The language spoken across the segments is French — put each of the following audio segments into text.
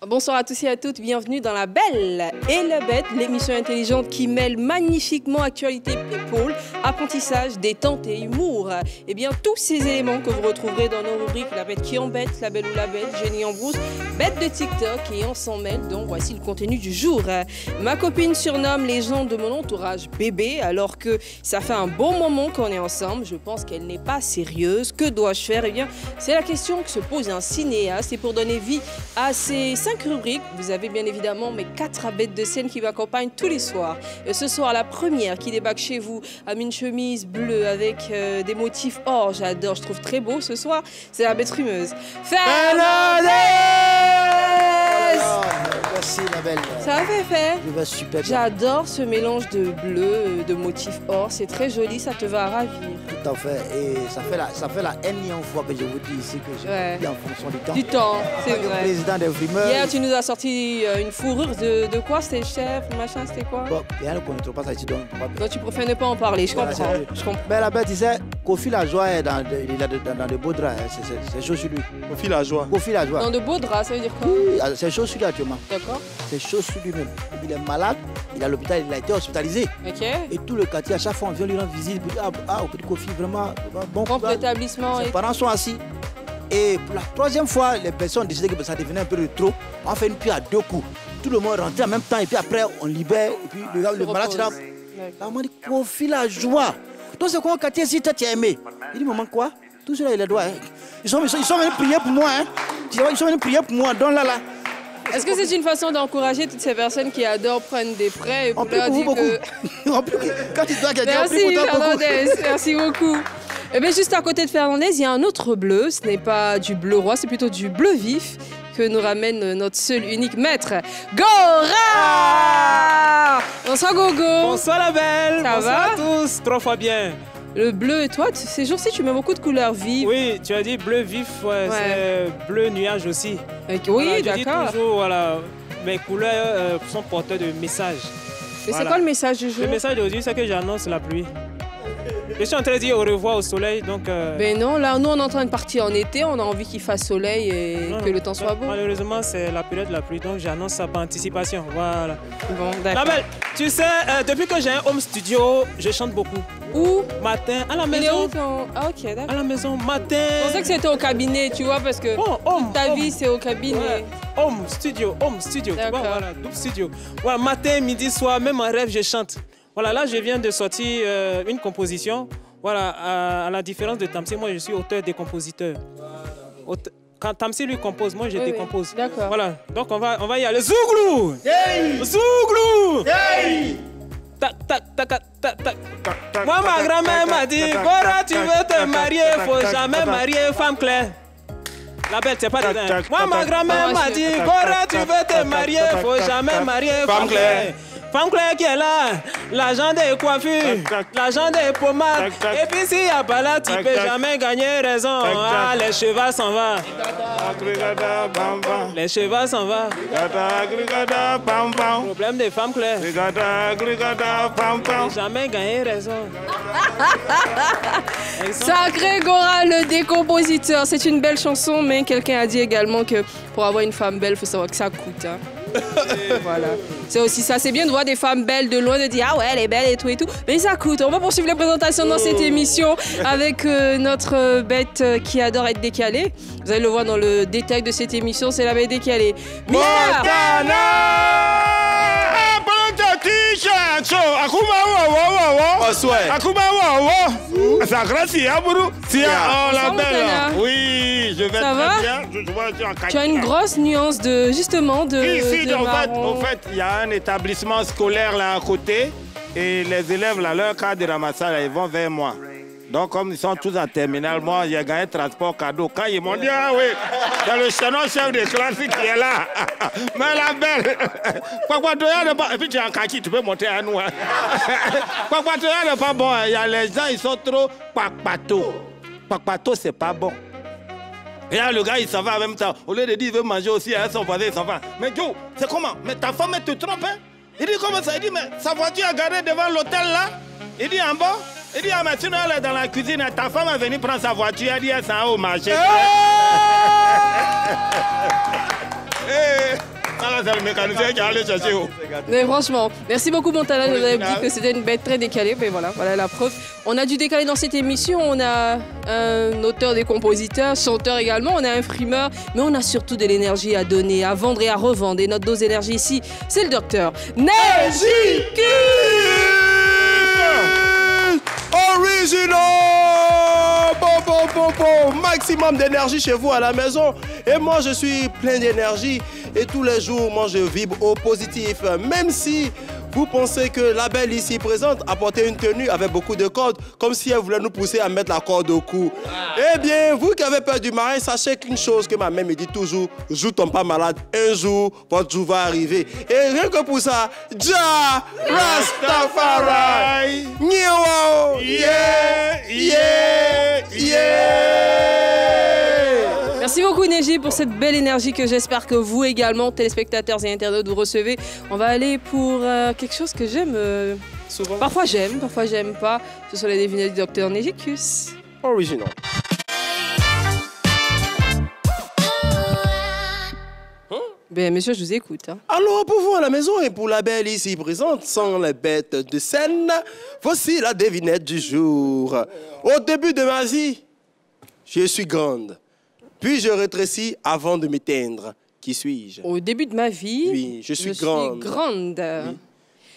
Bonsoir à tous et à toutes, bienvenue dans La Belle et la Bête, l'émission intelligente qui mêle magnifiquement actualité people, apprentissage, détente et humour. Et bien tous ces éléments que vous retrouverez dans nos rubriques La Bête qui embête, La Belle ou la Bête, Génie en brousse, Bête de TikTok et on s'en mêle, donc voici le contenu du jour. Ma copine surnomme les gens de mon entourage bébé alors que ça fait un bon moment qu'on est ensemble. Je pense qu'elle n'est pas sérieuse. Que dois-je faire? Eh bien, c'est la question que se pose un cinéaste et pour donner vie à ces 5 rubriques, vous avez bien évidemment mes 4 bêtes de scène qui m'accompagnent tous les soirs. Et ce soir, la première qui débarque chez vous a mis une chemise bleue avec des motifs or. J'adore, je trouve très beau ce soir. C'est la bête rumeuse. Fernandez! Merci la belle. Ça va faire? Je vais super bien. J'adore ce mélange de bleu, de motifs or. C'est très joli, ça te va ravir. Tout à fait. Et ça fait la énième fois que je vous dis ici que je dis en fonction du temps. Du temps, c'est vrai. Le président des frimeurs. Hier, tu nous as sorti une fourrure de quoi? C'était chef, machin, c'était quoi? Bon, rien ne connaît trop pas ça ici donc. Donc tu préfères ne pas en parler, je comprends. Je comprends. Mais la bête, tu sais, Kofi la joie est dans de beaux draps. C'est chaud sur lui. Kofi la joie. Kofi la joie. Dans de beaux draps, ça veut dire quoi? Oui, c'est chaud sur lui actuellement. D'accord. C'est chaud sur lui-même. Il est malade, il est à l'hôpital, il a été hospitalisé. Ok. Et tout le quartier, à chaque fois, on vient lui rendre visite. Au petit Kofi, vraiment, bon Propre établissement. Ses parents sont assis. Et pour la 3e fois, les personnes décidaient que ça devenait un peu de trop. On fait une pierre à 2 coups. Tout le monde rentre en même temps et puis après, on libère. Et puis le malade, là, on m'a dit, Kofi la joie. Donc c'est quoi un quartier si tu as aimé? Il dit, maman, quoi? Tout cela, il a droit. Hein. Ils sont venus prier pour moi. Hein. Ils sont venus prier pour moi. Donc là. Est-ce que c'est une façon d'encourager toutes ces personnes qui adorent prendre des prêts et pour leur dire que... Quand tu dois gagner, merci Fernandez, merci beaucoup. Et bien juste à côté de Fernandez, il y a un autre bleu. Ce n'est pas du bleu roi, c'est plutôt du bleu vif que nous ramène notre seul unique maître, Gora. Bonsoir Gogo. Bonsoir la belle. Ça bonsoir va? À tous, 3 fois bien. Le bleu, toi, ces jours-ci, tu mets beaucoup de couleurs vives. Oui, tu as dit bleu vif, c'est bleu nuage aussi. Oui, voilà, d'accord. Je dis toujours, voilà, mes couleurs sont porteurs de messages. Et c'est quoi le message du jour? Le message d'aujourd'hui, c'est que j'annonce la pluie. Je suis en train de dire au revoir au soleil, donc... Ben non, là, nous, on est en train de partir en été, on a envie qu'il fasse soleil et que le temps soit beau. Malheureusement, c'est la période de la pluie, donc j'annonce ça par anticipation, voilà. Bon, d'accord. La belle, tu sais, depuis que j'ai un home studio, je chante beaucoup. Où? Matin, à la maison. Ah, ok, d'accord. À la maison, matin. Je pensais que c'était au cabinet, tu vois, parce que ta vie, c'est au cabinet. Ouais. Home studio, tu vois, voilà, double studio. Voilà, matin, midi, soir, même en rêve, je chante. Voilà, là, je viens de sortir une composition. Voilà, à la différence de Tamsi, moi, je suis auteur et compositeur. Quand Tamsi lui compose, moi, je décompose. D'accord. Voilà, donc on va y aller. Zouglou! Hey! Zouglou! Hey! Tac, tac, tac, tac, tac. Moi, ma grand-mère m'a dit, Gora, tu veux te marier, faut jamais marier femme claire. La belle, c'est pas dedans. Moi, ma grand-mère m'a dit, Gora, tu veux te marier, faut jamais marier femme claire. Femme claire qui est là, l'agent des coiffures, l'agent des pommades. Et puis s'il n'y a pas là, tu peux jamais gagner raison. Ah, les chevaux s'en vont. Les chevaux s'en vont. Problème des femmes claires. Jamais gagner raison. Sacré Gora, le décompositeur. C'est une belle chanson, mais quelqu'un a dit également que pour avoir une femme belle, il faut savoir que ça coûte. Hein. Voilà. C'est aussi ça, c'est bien de voir des femmes belles de loin, de dire ah ouais elle est belle et tout, mais ça coûte. On va poursuivre les présentations dans cette émission avec notre bête qui adore être décalée. Vous allez le voir dans le détail de cette émission, c'est la bête décalée. Oui, je vais ça va? très bien. Je vois en tu as une grosse nuance de justement de. Ici, en marron. fait, il y a un établissement scolaire là à côté et les élèves là, leur cadre de ramassage, là, ils vont vers moi. Donc, comme ils sont tous en terminale, moi, j'ai gagné transport cadeau. Quand ils m'ont dit, ah oui, c'est le chef de classe qui est là. Mais la belle, et puis tu es en kaki, tu peux monter à nous. Kwakwato n'est pas bon. Il y a les gens, ils sont trop kwakwato. Kwakwato, c'est pas bon. Et là, le gars, il s'en va en même temps. Au lieu de dire, il veut manger aussi, hein, son voisin, il s'en va. Mais Joe, c'est comment? Mais ta femme, elle te trompe, hein? Il dit, comment ça? Il dit, mais sa voiture est garée devant l'hôtel, là. Il dit, en bas. Il dit, ah, mais sinon, elle est dans la cuisine. Ta femme est venue prendre sa voiture. Elle dit, elle s'en va au marché. c'est le mécanicien qui allait chercher. Mais franchement, merci beaucoup Montana, je vous avais dit que c'était une bête très décalée, mais voilà la preuve. On a du décalé dans cette émission, on a un auteur, des compositeurs, chanteur également, on a un frimeur, mais on a surtout de l'énergie à donner, à vendre et à revendre. Et notre dose d'énergie ici, c'est le docteur Neji Original! Maximum d'énergie chez vous à la maison. Et moi, je suis plein d'énergie. Et tous les jours, moi, je vibre au positif. Même si vous pensez que la belle ici présente a porté une tenue avec beaucoup de cordes, comme si elle voulait nous pousser à mettre la corde au cou. Eh bien, vous qui avez peur du marin, sachez qu'une chose que ma mère me dit toujours, joue tombe pas malade, un jour, votre jour va arriver. Et rien que pour ça, Jah Rastafari! Yeah, yeah, yeah! Merci beaucoup Neji pour cette belle énergie que j'espère que vous également, téléspectateurs et internautes, vous recevez. On va aller pour quelque chose que j'aime. Souvent. Parfois j'aime pas. Ce sont les devinettes du docteur Nejicus. Original. Ben monsieur, je vous écoute. Hein. Alors pour vous à la maison et pour la belle ici présente, sans les bêtes de scène, voici la devinette du jour. Au début de ma vie, je suis grande. Puis je rétrécis avant de m'éteindre. Qui suis-je? Au début de ma vie, oui, je suis grande. Oui.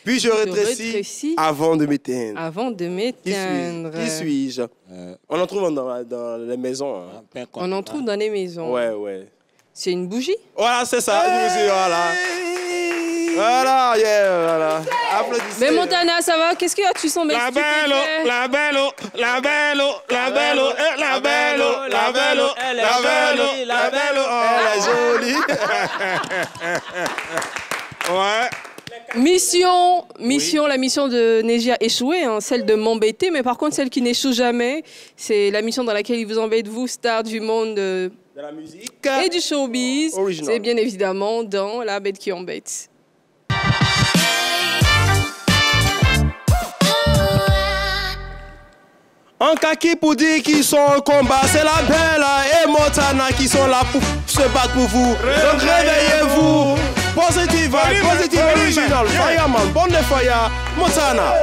Puis je rétrécis avant de m'éteindre. Avant de m'éteindre. Qui suis-je? On en trouve dans les maisons. Hein. On en trouve dans les maisons. Ouais. C'est une bougie? Voilà, c'est ça, une bougie, voilà. Voilà, yeah, voilà. Applaudissez. Mais Montana, ça va? Qu'est-ce que tu sens? La belle, la belle, la belle, la belle, la belle, la belle, la belle, la belle, elle est jolie. Ouais. La mission de Neji a échoué, hein, celle de m'embêter, mais par contre, celle qui n'échoue jamais, c'est la mission dans laquelle il vous embête, vous, star du monde de la musique et du showbiz. Original. C'est bien évidemment dans La Bête qui embête. En kaki pour dire qu'ils sont au combat, c'est la belle et Montana qui sont là pour se battre pour vous. Donc réveillez-vous. Positive, original, fireman, bonne fire, Montana.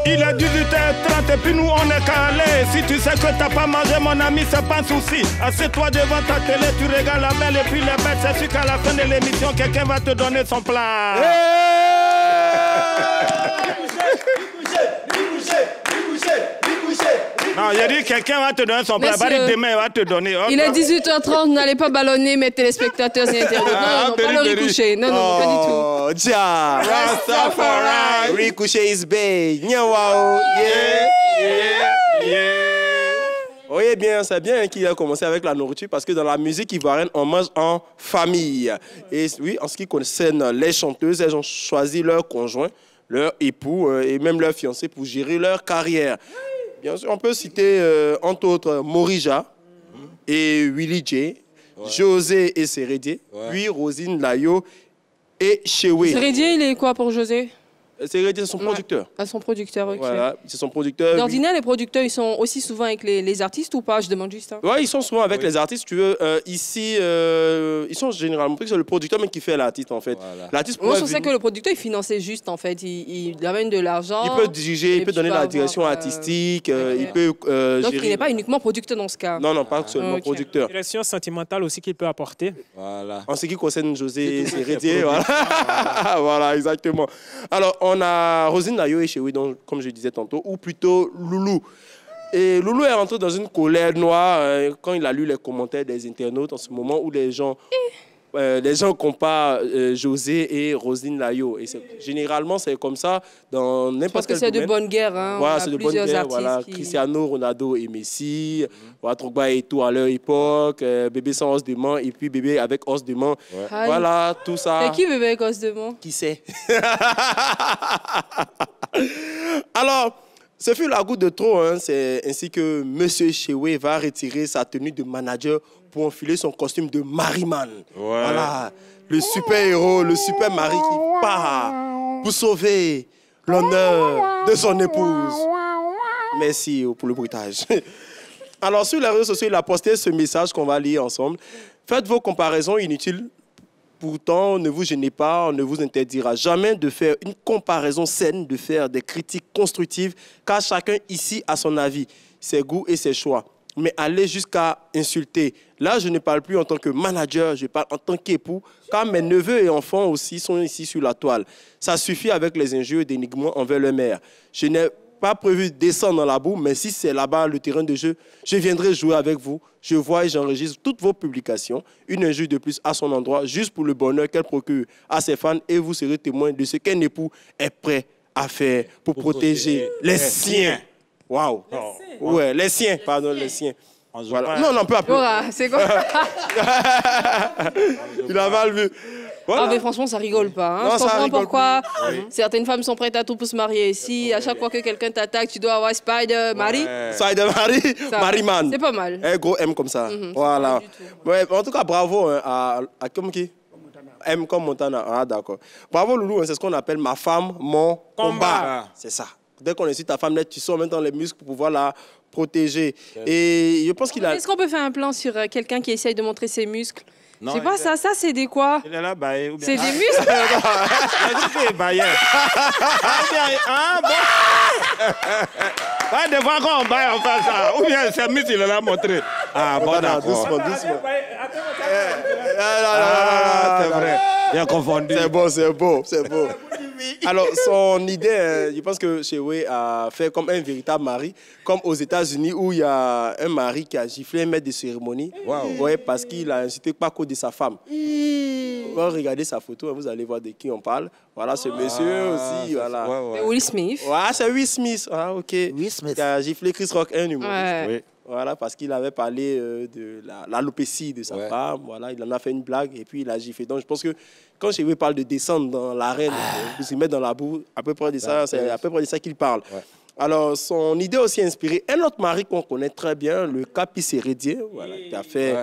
Il est 18h30 et puis nous on est calé. Si tu sais que t'as pas mangé mon ami, c'est pas un souci. Assieds-toi devant ta télé, tu regardes la belle et puis les bêtes. C'est sûr qu'à la fin de l'émission, quelqu'un va te donner son plat. Non, il a dit quelqu'un va te donner son plat. Demain, il va te donner. Il est 18h30, n'allez pas ballonner mes téléspectateurs et internautes. Non, pas le Ricochet. Non, pas du tout. Jah Rastafari. Ricochet is bae. Nyawao. Yeah. Oui, bien, c'est bien qu'il a commencé avec la nourriture parce que dans la musique ivoirienne, on mange en famille. Et oui, en ce qui concerne les chanteuses, elles ont choisi leur conjoint, leur époux et même leur fiancé pour gérer leur carrière. Bien sûr, on peut citer entre autres Morija et Willie J, José et Sérédier, puis Rosine Layo et Chewe. Sérédier, il est quoi pour José? Sérédier, c'est son producteur. Ah, son producteur, ok. Voilà, c'est son producteur. D'ordinaire, les producteurs, ils sont aussi souvent avec les artistes ou pas? Je demande juste. Hein. Oui, ils sont souvent avec les artistes. Tu veux, ici, ils sont généralement... C'est le producteur même qui fait l'artiste, en fait. Voilà. L'artiste moi, je pensais que le producteur, il finançait juste, en fait. Il amène de l'argent. Il peut diriger, il peut donner la direction artistique, il peut donc, gérer... il n'est pas uniquement producteur dans ce cas? Non, pas seulement producteur. Direction sentimentale aussi qu'il peut apporter. Voilà. En ce qui concerne José Sérédier, voilà. Voilà, exactement. Alors, on a Rosine Layo et Chewe, donc, comme je disais tantôt, ou plutôt Loulou. Et Loulou est rentré dans une colère noire quand il a lu les commentaires des internautes en ce moment où les gens comparent José et Rosine Layo. Et généralement, c'est comme ça dans n'importe quel domaine. Parce que c'est de bonne guerre. Hein. Voilà, c'est de bonne guerre. Voilà. Cristiano Ronaldo et Messi, Drogba et tout à leur époque, Bébé sans os de main et puis Bébé avec os de main. Ouais. Voilà, tout ça. C'est qui Bébé avec os de main? Qui sait? Alors, ce fut la goutte de trop. Hein. C'est ainsi que M. Chewe va retirer sa tenue de manager pour enfiler son costume de mariman. Ouais. Voilà, le super-héros, le super mari qui part pour sauver l'honneur de son épouse. Merci pour le bruitage. Alors, sur les réseaux sociaux, il a posté ce message qu'on va lire ensemble. Faites vos comparaisons inutiles Pourtant, ne vous gênez pas, on ne vous interdira jamais de faire une comparaison saine, de faire des critiques constructives, car chacun ici a son avis, ses goûts et ses choix. Mais aller jusqu'à insulter, là, je ne parle plus en tant que manager, je parle en tant qu'époux, car mes neveux et enfants aussi sont ici sur la toile. Ça suffit avec les injures et dénigrements envers leur mère. Je n'ai pas prévu de descendre dans la boue, mais si c'est là-bas le terrain de jeu, je viendrai jouer avec vous. Je vois et j'enregistre toutes vos publications, une injure de plus à son endroit, juste pour le bonheur qu'elle procure à ses fans, et vous serez témoin de ce qu'un époux est prêt à faire pour protéger les siens. Waouh! Ouais, les siens, pardon, les siens. Voilà. Non, non, peu à peu. C'est quoi? Il a mal vu. Voilà. Ah, mais franchement, ça rigole pas. Hein. Non, je comprends rigole pourquoi certaines femmes sont prêtes à tout pour se marier. Si à chaque fois que quelqu'un t'attaque, tu dois avoir Spider-Marie. Spider-Marie, Marie-Man. C'est pas mal. Un gros M comme ça. Voilà. Ouais, en tout cas, bravo hein, à comme qui? M comme Montana. Ah, d'accord. Bravo, Loulou. Hein, c'est ce qu'on appelle ma femme, mon combat. C'est ça. Dès qu'on insulte ta femme, là, tu sors maintenant les muscles pour pouvoir la protéger. Et je pense qu'il a... Est-ce qu'on peut faire un plan sur quelqu'un qui essaye de montrer ses muscles? Non, c'est pas ça, ça c'est des quoi? Il est là, baillé. C'est des muscles? Il est baillé. Ah bon? Pas des fois quand on baille, on fait ça. Ou bien ses muscles, il est là montré. Ah bon, d'accord. Doucement, doucement. C'est vrai. Il a confondu. C'est beau, c'est beau, c'est beau. Alors, son idée, je pense que Chewe a fait comme un véritable mari, comme aux États-Unis où il y a un mari qui a giflé un maître de cérémonie. Wow. Ouais, parce qu'il a incité pas qu'au de sa femme. Regardez sa photo, vous allez voir de qui on parle. Voilà, ce monsieur aussi. Voilà. Ouais. Will Smith. Ouais, c'est Will Smith. Ah, ok. Will Smith. Qui a giflé Chris Rock, un humoriste. Ouais. Oui. Voilà, parce qu'il avait parlé de l'alopécie de sa femme. Voilà, il en a fait une blague et puis il a giflé. Donc, je pense que quand Chewe parle de descendre dans l'arène, de se mettre dans la boue, à peu près de ça, c'est à peu près de ça qu'il parle. Ouais. Alors, son idée aussi a inspiré un autre mari qu'on connaît très bien, le Capi Sérédier, voilà, qui a fait,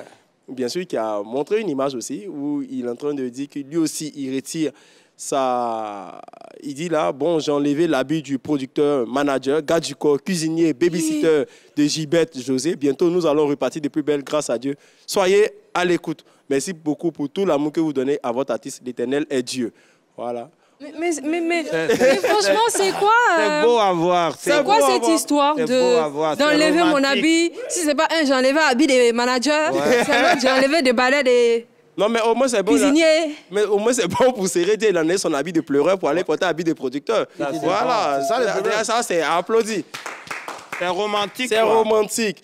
bien sûr, qui a montré une image aussi où il est en train de dire que lui aussi, il retire ça. Il dit là, bon, j'ai enlevé l'habit du producteur, manager, gars du corps, cuisinier, babysitter de Gibette José. Bientôt, nous allons repartir de plus belle, grâce à Dieu. Soyez à l'écoute. Merci beaucoup pour tout l'amour que vous donnez à votre artiste. L'Éternel est Dieu. Voilà. Mais franchement, c'est quoi C'est beau à voir. C'est quoi cette histoire d'enlever mon habit? Si c'est pas un, j'ai enlevé l'habit des managers. C'est un autre, j'ai enlevé des balais des... Non, mais au moins, c'est bon. Cuisinier. Mais au moins, c'est bon pour Sérédier. Il en a son habit de pleureur pour aller porter l'habit de producteur. Voilà. Ça, c'est applaudi. C'est romantique. C'est romantique.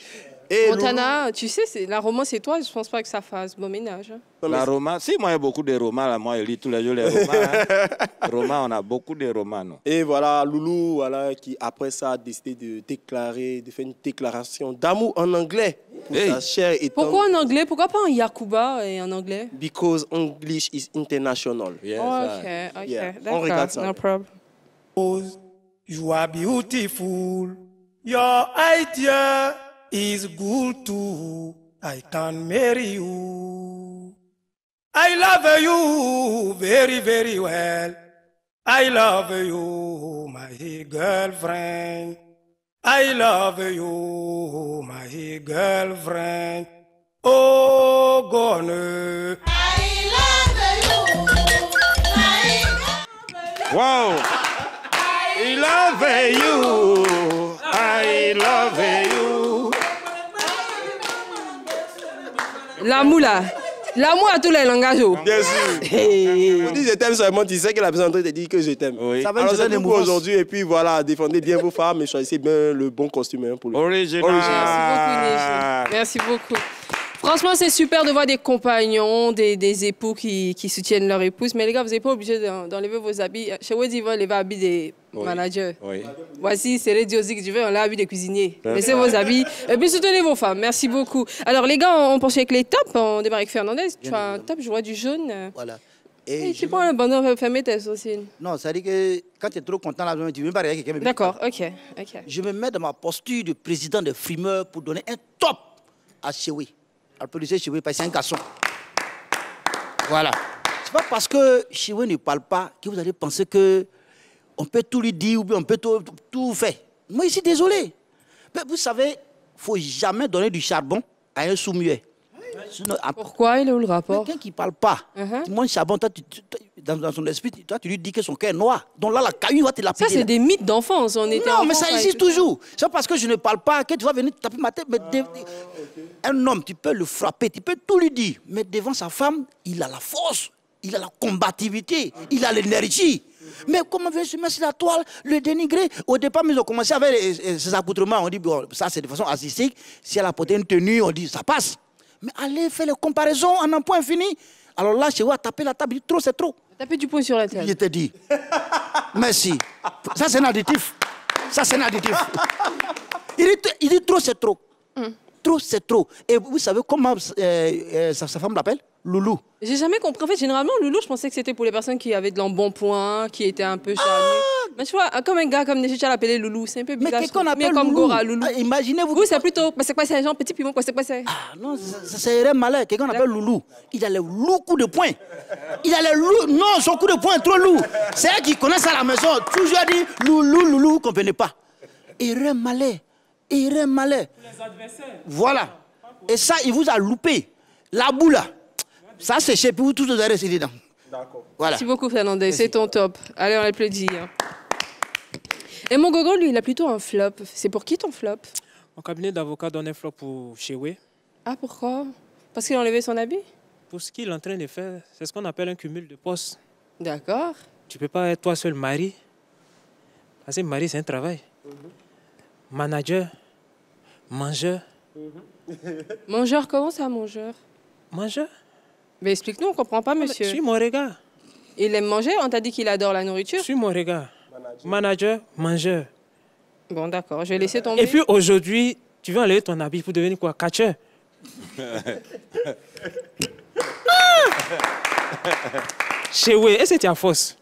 Et Montana, tu sais, la romance, c'est toi. Je pense pas que ça fasse bon ménage. La romance, si moi, il y a beaucoup de romans. Là, moi, je lis tous les jours les romans. Romans, on a beaucoup de romans. Non? Et voilà, Loulou, voilà, qui après ça a décidé de déclarer, de faire une déclaration d'amour en anglais. Pour sa chère et pourquoi en anglais? Pourquoi pas en Yakuba et en anglais? Because English is international. Yes, ok. Yeah. On regarde ça. No problem. You are beautiful. Your idea is good too. I can marry you. I love you very, very well. I love you, my girlfriend. I love you, my girlfriend. Oh, gone. I love you. Wow. I love you. I love you. L'amour là. L'amour à tous les langages. Bien sûr. Hey. On dit je t'aime seulement, tu sais que la personne en train de te dire que je t'aime. Oui. Ça va nous donner aujourd'hui et puis voilà, défendez bien vos femmes et choisissez bien le bon costume pour le original. Merci beaucoup. Franchement, c'est super de voir des compagnons, des époux qui soutiennent leur épouse. Mais les gars, vous n'êtes pas obligés d'enlever vos habits. Chez Weddy, ils vont enlever les habits des managers. Oui. Voici, c'est les Diozic, je veux enlever les habits des cuisiniers. Laissez vos habits et puis soutenez vos femmes. Merci beaucoup. Alors, les gars, on poursuit avec les tops. On démarre avec Fernandez. Tu as un top, je vois du jaune. Voilà. Et tu prends un bandon fermé tes sourcils. Non, ça veut dire que quand tu es trop content, là, tu ne veux pas regarder quelqu'un. D'accord, ok. Je me mets dans ma posture de président de frimeur pour donner un top à Chewe. À produire Chewe parce que c'est un garçon. Voilà. C'est pas parce que Chewe ne parle pas que vous allez penser que on peut tout lui dire ou bien on peut tout faire. Moi, je suis désolé. Mais vous savez, il ne faut jamais donner du charbon à un sourd-muet. Sinon, Pourquoi? Il est où le rapport? quelqu'un qui ne parle pas, tu manges charbon, toi, dans son esprit, toi, tu lui dis que son cœur est noir. Donc là, la caillou va te la Ça, c'est des mythes d'enfance. On était Non, mais enfants, ça existe toujours. C'est parce que je ne parle pas que tu vas venir taper ma tête. Mais un homme, tu peux le frapper, tu peux tout lui dire. Mais devant sa femme, il a la force, il a la combativité, il a l'énergie. Mais comment veut se mettre sur la toile, le dénigrer? Au départ, ils ont commencé avec ses accoutrements. On dit, bon, ça c'est de façon artistique. Si elle a porté une tenue, on dit, ça passe. Mais allez faire les comparaisons en un point infini. Alors là, chez vous, taper la table, il dit, trop, c'est trop. Taper du poing sur la table. Je te dis. Merci. Ça, c'est un additif. Ça, c'est un additif. Il dit trop, c'est trop. Trop, c'est trop. Et vous savez comment sa femme l'appelle? Loulou. J'ai jamais compris. En fait, généralement, Loulou, je pensais que c'était pour les personnes qui avaient de l'embonpoint, qui étaient un peu charnues. Mais tu vois, comme un gars comme Néchicha l'appelait Loulou, c'est un peu bizarre. Mais quelqu'un appelle comme Loulou. Gora, Loulou. Imaginez-vous. Vous, c'est plutôt, c'est quoi, c'est un genre petit piment, quoi, c'est quoi, c'est? Ah non, ça serait malin. Quelqu'un appelle Loulou. Il a le lourd coup de poing. Il a le lourd. Non, son coup de poing est trop lourd. C'est elle qui connaît ça à la maison. Toujours dit Loulou, Loulou, vous ne comprenez pas. Erreur malin. Erreur malin. Les adversaires. Voilà. Et ça, il vous a loupé. La boule là. Ça, c'est chez vous, tous vous allez rester dedans. D'accord. Voilà. Merci beaucoup, Fernandez. C'est ton top. Allez, on l'applaudit. Et mon gogo, lui, il a plutôt un flop. C'est pour qui ton flop? Mon cabinet d'avocat donne un flop pour Chewe. Ah, pourquoi? Parce qu'il a enlevé son habit? Pour ce qu'il est en train de faire, c'est ce qu'on appelle un cumul de postes. D'accord. Tu ne peux pas être toi seul mari. Parce que mari, c'est un travail. Manager, mangeur. Mangeur, comment ça, mangeur? Mangeur? Mais explique-nous, on ne comprend pas, monsieur. Suis mon regard. Il aime manger? On t'a dit qu'il adore la nourriture? Suis mon regard. Manager, mangeur. Bon, d'accord, je vais laisser tomber. Et puis aujourd'hui, tu veux enlever ton habit pour devenir quoi? Catcheur. Chewe, est-ce que tu as force?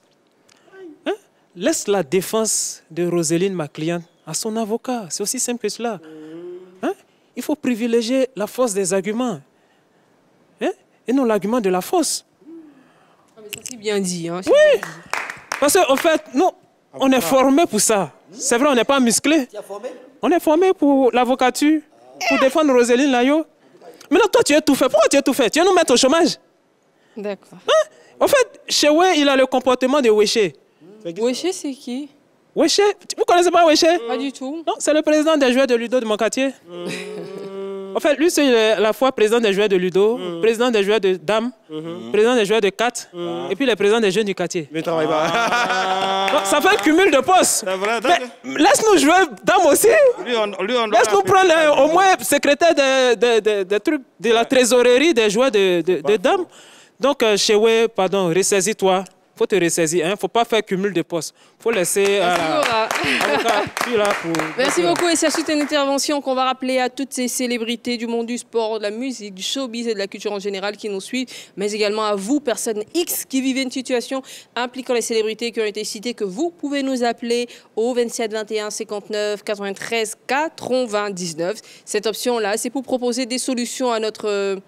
Hein? Laisse la défense de Roseline, ma cliente, à son avocat. C'est aussi simple que cela. Hein? Il faut privilégier la force des arguments. Hein? Et non l'argument de la force. Ah, mais ça, c'est bien dit. Hein, oui! Parce qu'en fait, nous, on est formé pour ça. C'est vrai, on n'est pas musclé. Tu es formé? On est formé pour l'avocature, pour défendre Roseline Layo. Maintenant, toi, tu es tout fait. Pourquoi tu es tout fait? Tu veux nous mettre au chômage? D'accord. Hein? En fait, Chewe, il a le comportement de Weché. Weché, c'est qui? Weché, vous ne connaissez pas Weché? Pas du tout. Non, c'est le président des joueurs de Ludo de mon quartier. En fait, lui, c'est à la fois président des joueurs de Ludo, président des joueurs de dames, président des joueurs de cartes, et puis le président des jeunes du quartier. Mais travaille pas. Donc, ça fait un cumul de postes. C'est vrai. Mais laisse-nous jouer dames aussi. Laisse-nous prendre au moins secrétaire des trucs de la trésorerie des joueurs de dames. Donc, Chewe, pardon, ressaisis-toi. Il faut te ressaisir, il ne faut pas faire cumul de postes. Il faut laisser Merci beaucoup. Et c'est suite à une intervention qu'on va rappeler à toutes ces célébrités du monde du sport, de la musique, du showbiz et de la culture en général qui nous suivent, mais également à vous, personnes X qui vivez une situation impliquant les célébrités qui ont été citées, que vous pouvez nous appeler au 27 21 59 93 99. Cette option-là, c'est pour proposer des solutions à notre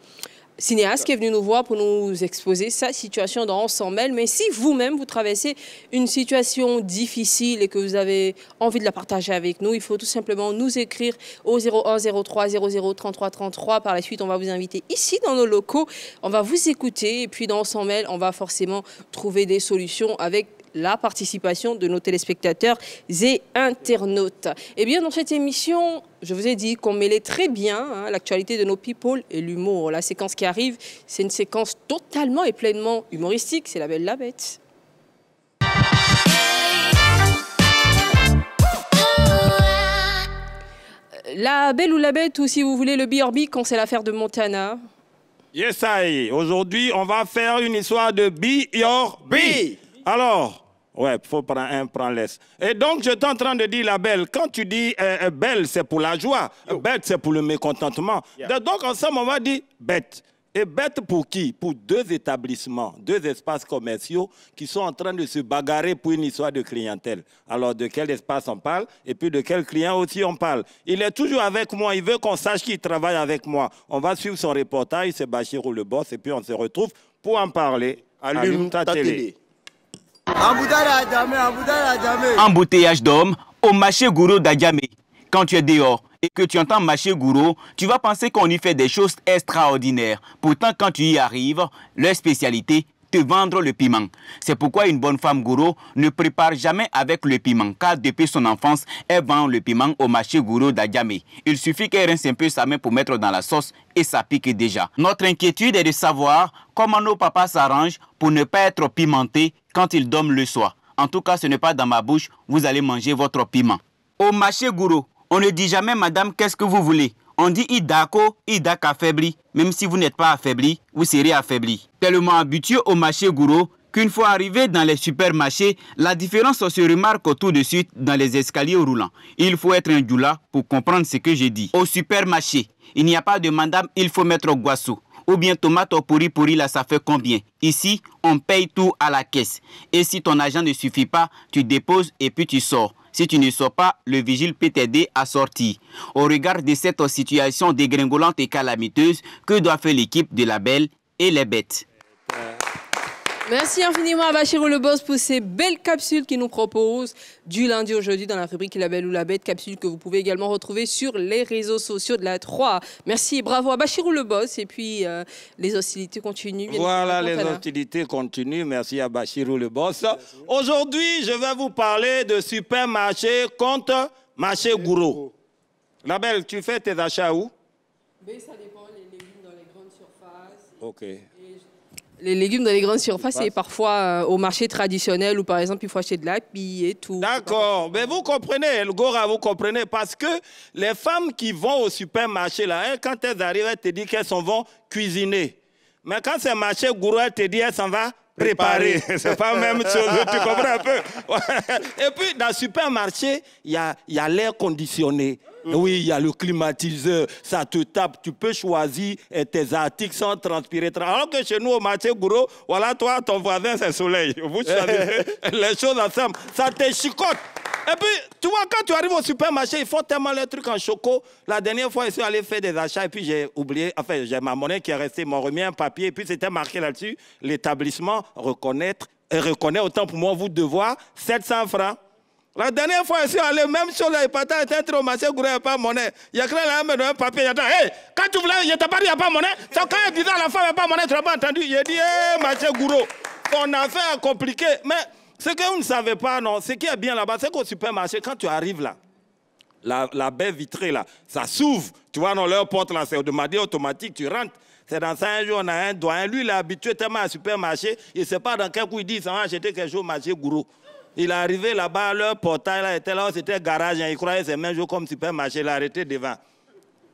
cinéaste qui est venu nous voir pour nous exposer sa situation dans On s'en mêle. Mais si vous-même, vous traversez une situation difficile et que vous avez envie de la partager avec nous, il faut tout simplement nous écrire au 01 03 00 33 33. Par la suite, on va vous inviter ici dans nos locaux. On va vous écouter et puis dans On s'en mêle, on va forcément trouver des solutions avec la participation de nos téléspectateurs et internautes. Eh bien, dans cette émission, je vous ai dit qu'on mêlait très bien l'actualité de nos people et l'humour. La séquence qui arrive, c'est une séquence totalement et pleinement humoristique. C'est La Belle la Bête. La Belle ou la Bête, ou si vous voulez le B.R.B. quand c'est l'affaire de Montana. Yes, I. Aujourd'hui, on va faire une histoire de B.R.B. Alors, ouais, il faut prendre un, prendre laisse. Et donc, je suis en train de dire la belle. Quand tu dis belle, c'est pour la joie. Bête, c'est pour le mécontentement. Donc, ensemble, on va dire bête. Et bête pour qui? Pour deux établissements, deux espaces commerciaux qui sont en train de se bagarrer pour une histoire de clientèle. Alors, de quel espace on parle et puis de quel client aussi on parle. Il est toujours avec moi, il veut qu'on sache qu'il travaille avec moi. On va suivre son reportage, c'est Bachirou le boss, et puis on se retrouve pour en parler. Allume ta télé. Embouteillage d'hommes au marché Gouro d'Adjamé. Quand tu es dehors, et que tu entends Maché Gouro, tu vas penser qu'on y fait des choses extraordinaires. Pourtant, quand tu y arrives, leur spécialité, te vendre le piment. C'est pourquoi une bonne femme gouro ne prépare jamais avec le piment, car depuis son enfance, elle vend le piment au marché gouro d'Adjamé. Il suffit qu'elle rince un peu sa main pour mettre dans la sauce et ça pique déjà. Notre inquiétude est de savoir comment nos papas s'arrangent pour ne pas être pimentés quand ils dorment le soir. En tout cas, ce n'est pas dans ma bouche, vous allez manger votre piment. Au marché gouro, on ne dit jamais madame, qu'est-ce que vous voulez? On dit idako, idak affaibli. Même si vous n'êtes pas affaibli, vous serez affaibli. Tellement habitué au marché gouro qu'une fois arrivé dans les supermarchés, la différence se remarque tout de suite dans les escaliers roulants. Il faut être un djoula pour comprendre ce que j'ai dit. Au supermarché, il n'y a pas de madame, il faut mettre guasso. Ou bien tomate au pourri là, ça fait combien? Ici, on paye tout à la caisse. Et si ton argent ne suffit pas, tu déposes et puis tu sors. Si tu ne sors pas, le vigile peut t'aider à sortir. Au regard de cette situation dégringolante et calamiteuse, que doit faire l'équipe de La Belle et les Bêtes? Merci infiniment à Bachirou le Boss pour ces belles capsules qu'il nous propose du lundi au jeudi dans la rubrique La Belle ou la Bête, capsules que vous pouvez également retrouver sur les réseaux sociaux de la 3. Merci et bravo à Bachirou le Boss et puis les hostilités continuent. Voilà, les hostilités continuent. Merci à Bachirou le Boss. Aujourd'hui, je vais vous parler de supermarché contre marché gouro. La Belle, tu fais tes achats où? Mais ça dépend, les légumes dans les grandes surfaces. Ok. Les légumes dans les grandes surfaces et parfois au marché traditionnel où par exemple il faut acheter de l'api et tout. D'accord, mais vous comprenez, le Gora, vous comprenez, parce que les femmes qui vont au supermarché, là, hein, quand elles arrivent, elles te disent qu'elles s'en vont cuisiner. Mais quand c'est marché gourou, elles te disent qu'elles s'en vont préparer. C'est pas la même chose, tu comprends un peu. Et puis dans le supermarché, il y a l'air conditionné. Oui, il y a le climatiseur, ça te tape, tu peux choisir tes articles sans transpirer. Alors que chez nous, au marché gourou, voilà, toi, ton voisin, c'est soleil. Vous choisissez les choses ensemble, ça te chicote. Et puis, tu vois, quand tu arrives au supermarché, ils font tellement les trucs en choco. La dernière fois, je suis allé faire des achats et puis j'ai oublié, enfin, j'ai ma monnaie qui est restée, ils m'ont remis un papier et puis c'était marqué là-dessus, l'établissement reconnaît autant pour moi, vous devoir 700 francs. La dernière fois, je suis allé, même sur les patates, j'étais au marché, il n'y a pas de monnaie. Il y a quelqu'un là, me donne un papier, il dit, hey, quand tu voulais, je t'ai pas dit, il n'y a pas de monnaie. C'est quand il disait à la femme, il n'y a pas de monnaie, tu n'as pas entendu. Il a dit, hey, marché gourou. On a fait compliqué. Mais ce que vous ne savez pas, non, ce qui est bien là-bas, c'est qu'au supermarché, quand tu arrives là, la baie vitrée là, ça s'ouvre. Tu vois, dans leur porte là, c'est de manière automatique, tu rentres. C'est dans ça, un jour, on a un doyen. Lui, il est habitué tellement au supermarché, il ne sait pas dans quel coup il dit, ça va acheter quelque chose au marché gourou. Il est arrivé là-bas, leur portail là, était là, c'était garage, il croyait que c'est le même jour comme supermarché, il a arrêté devant.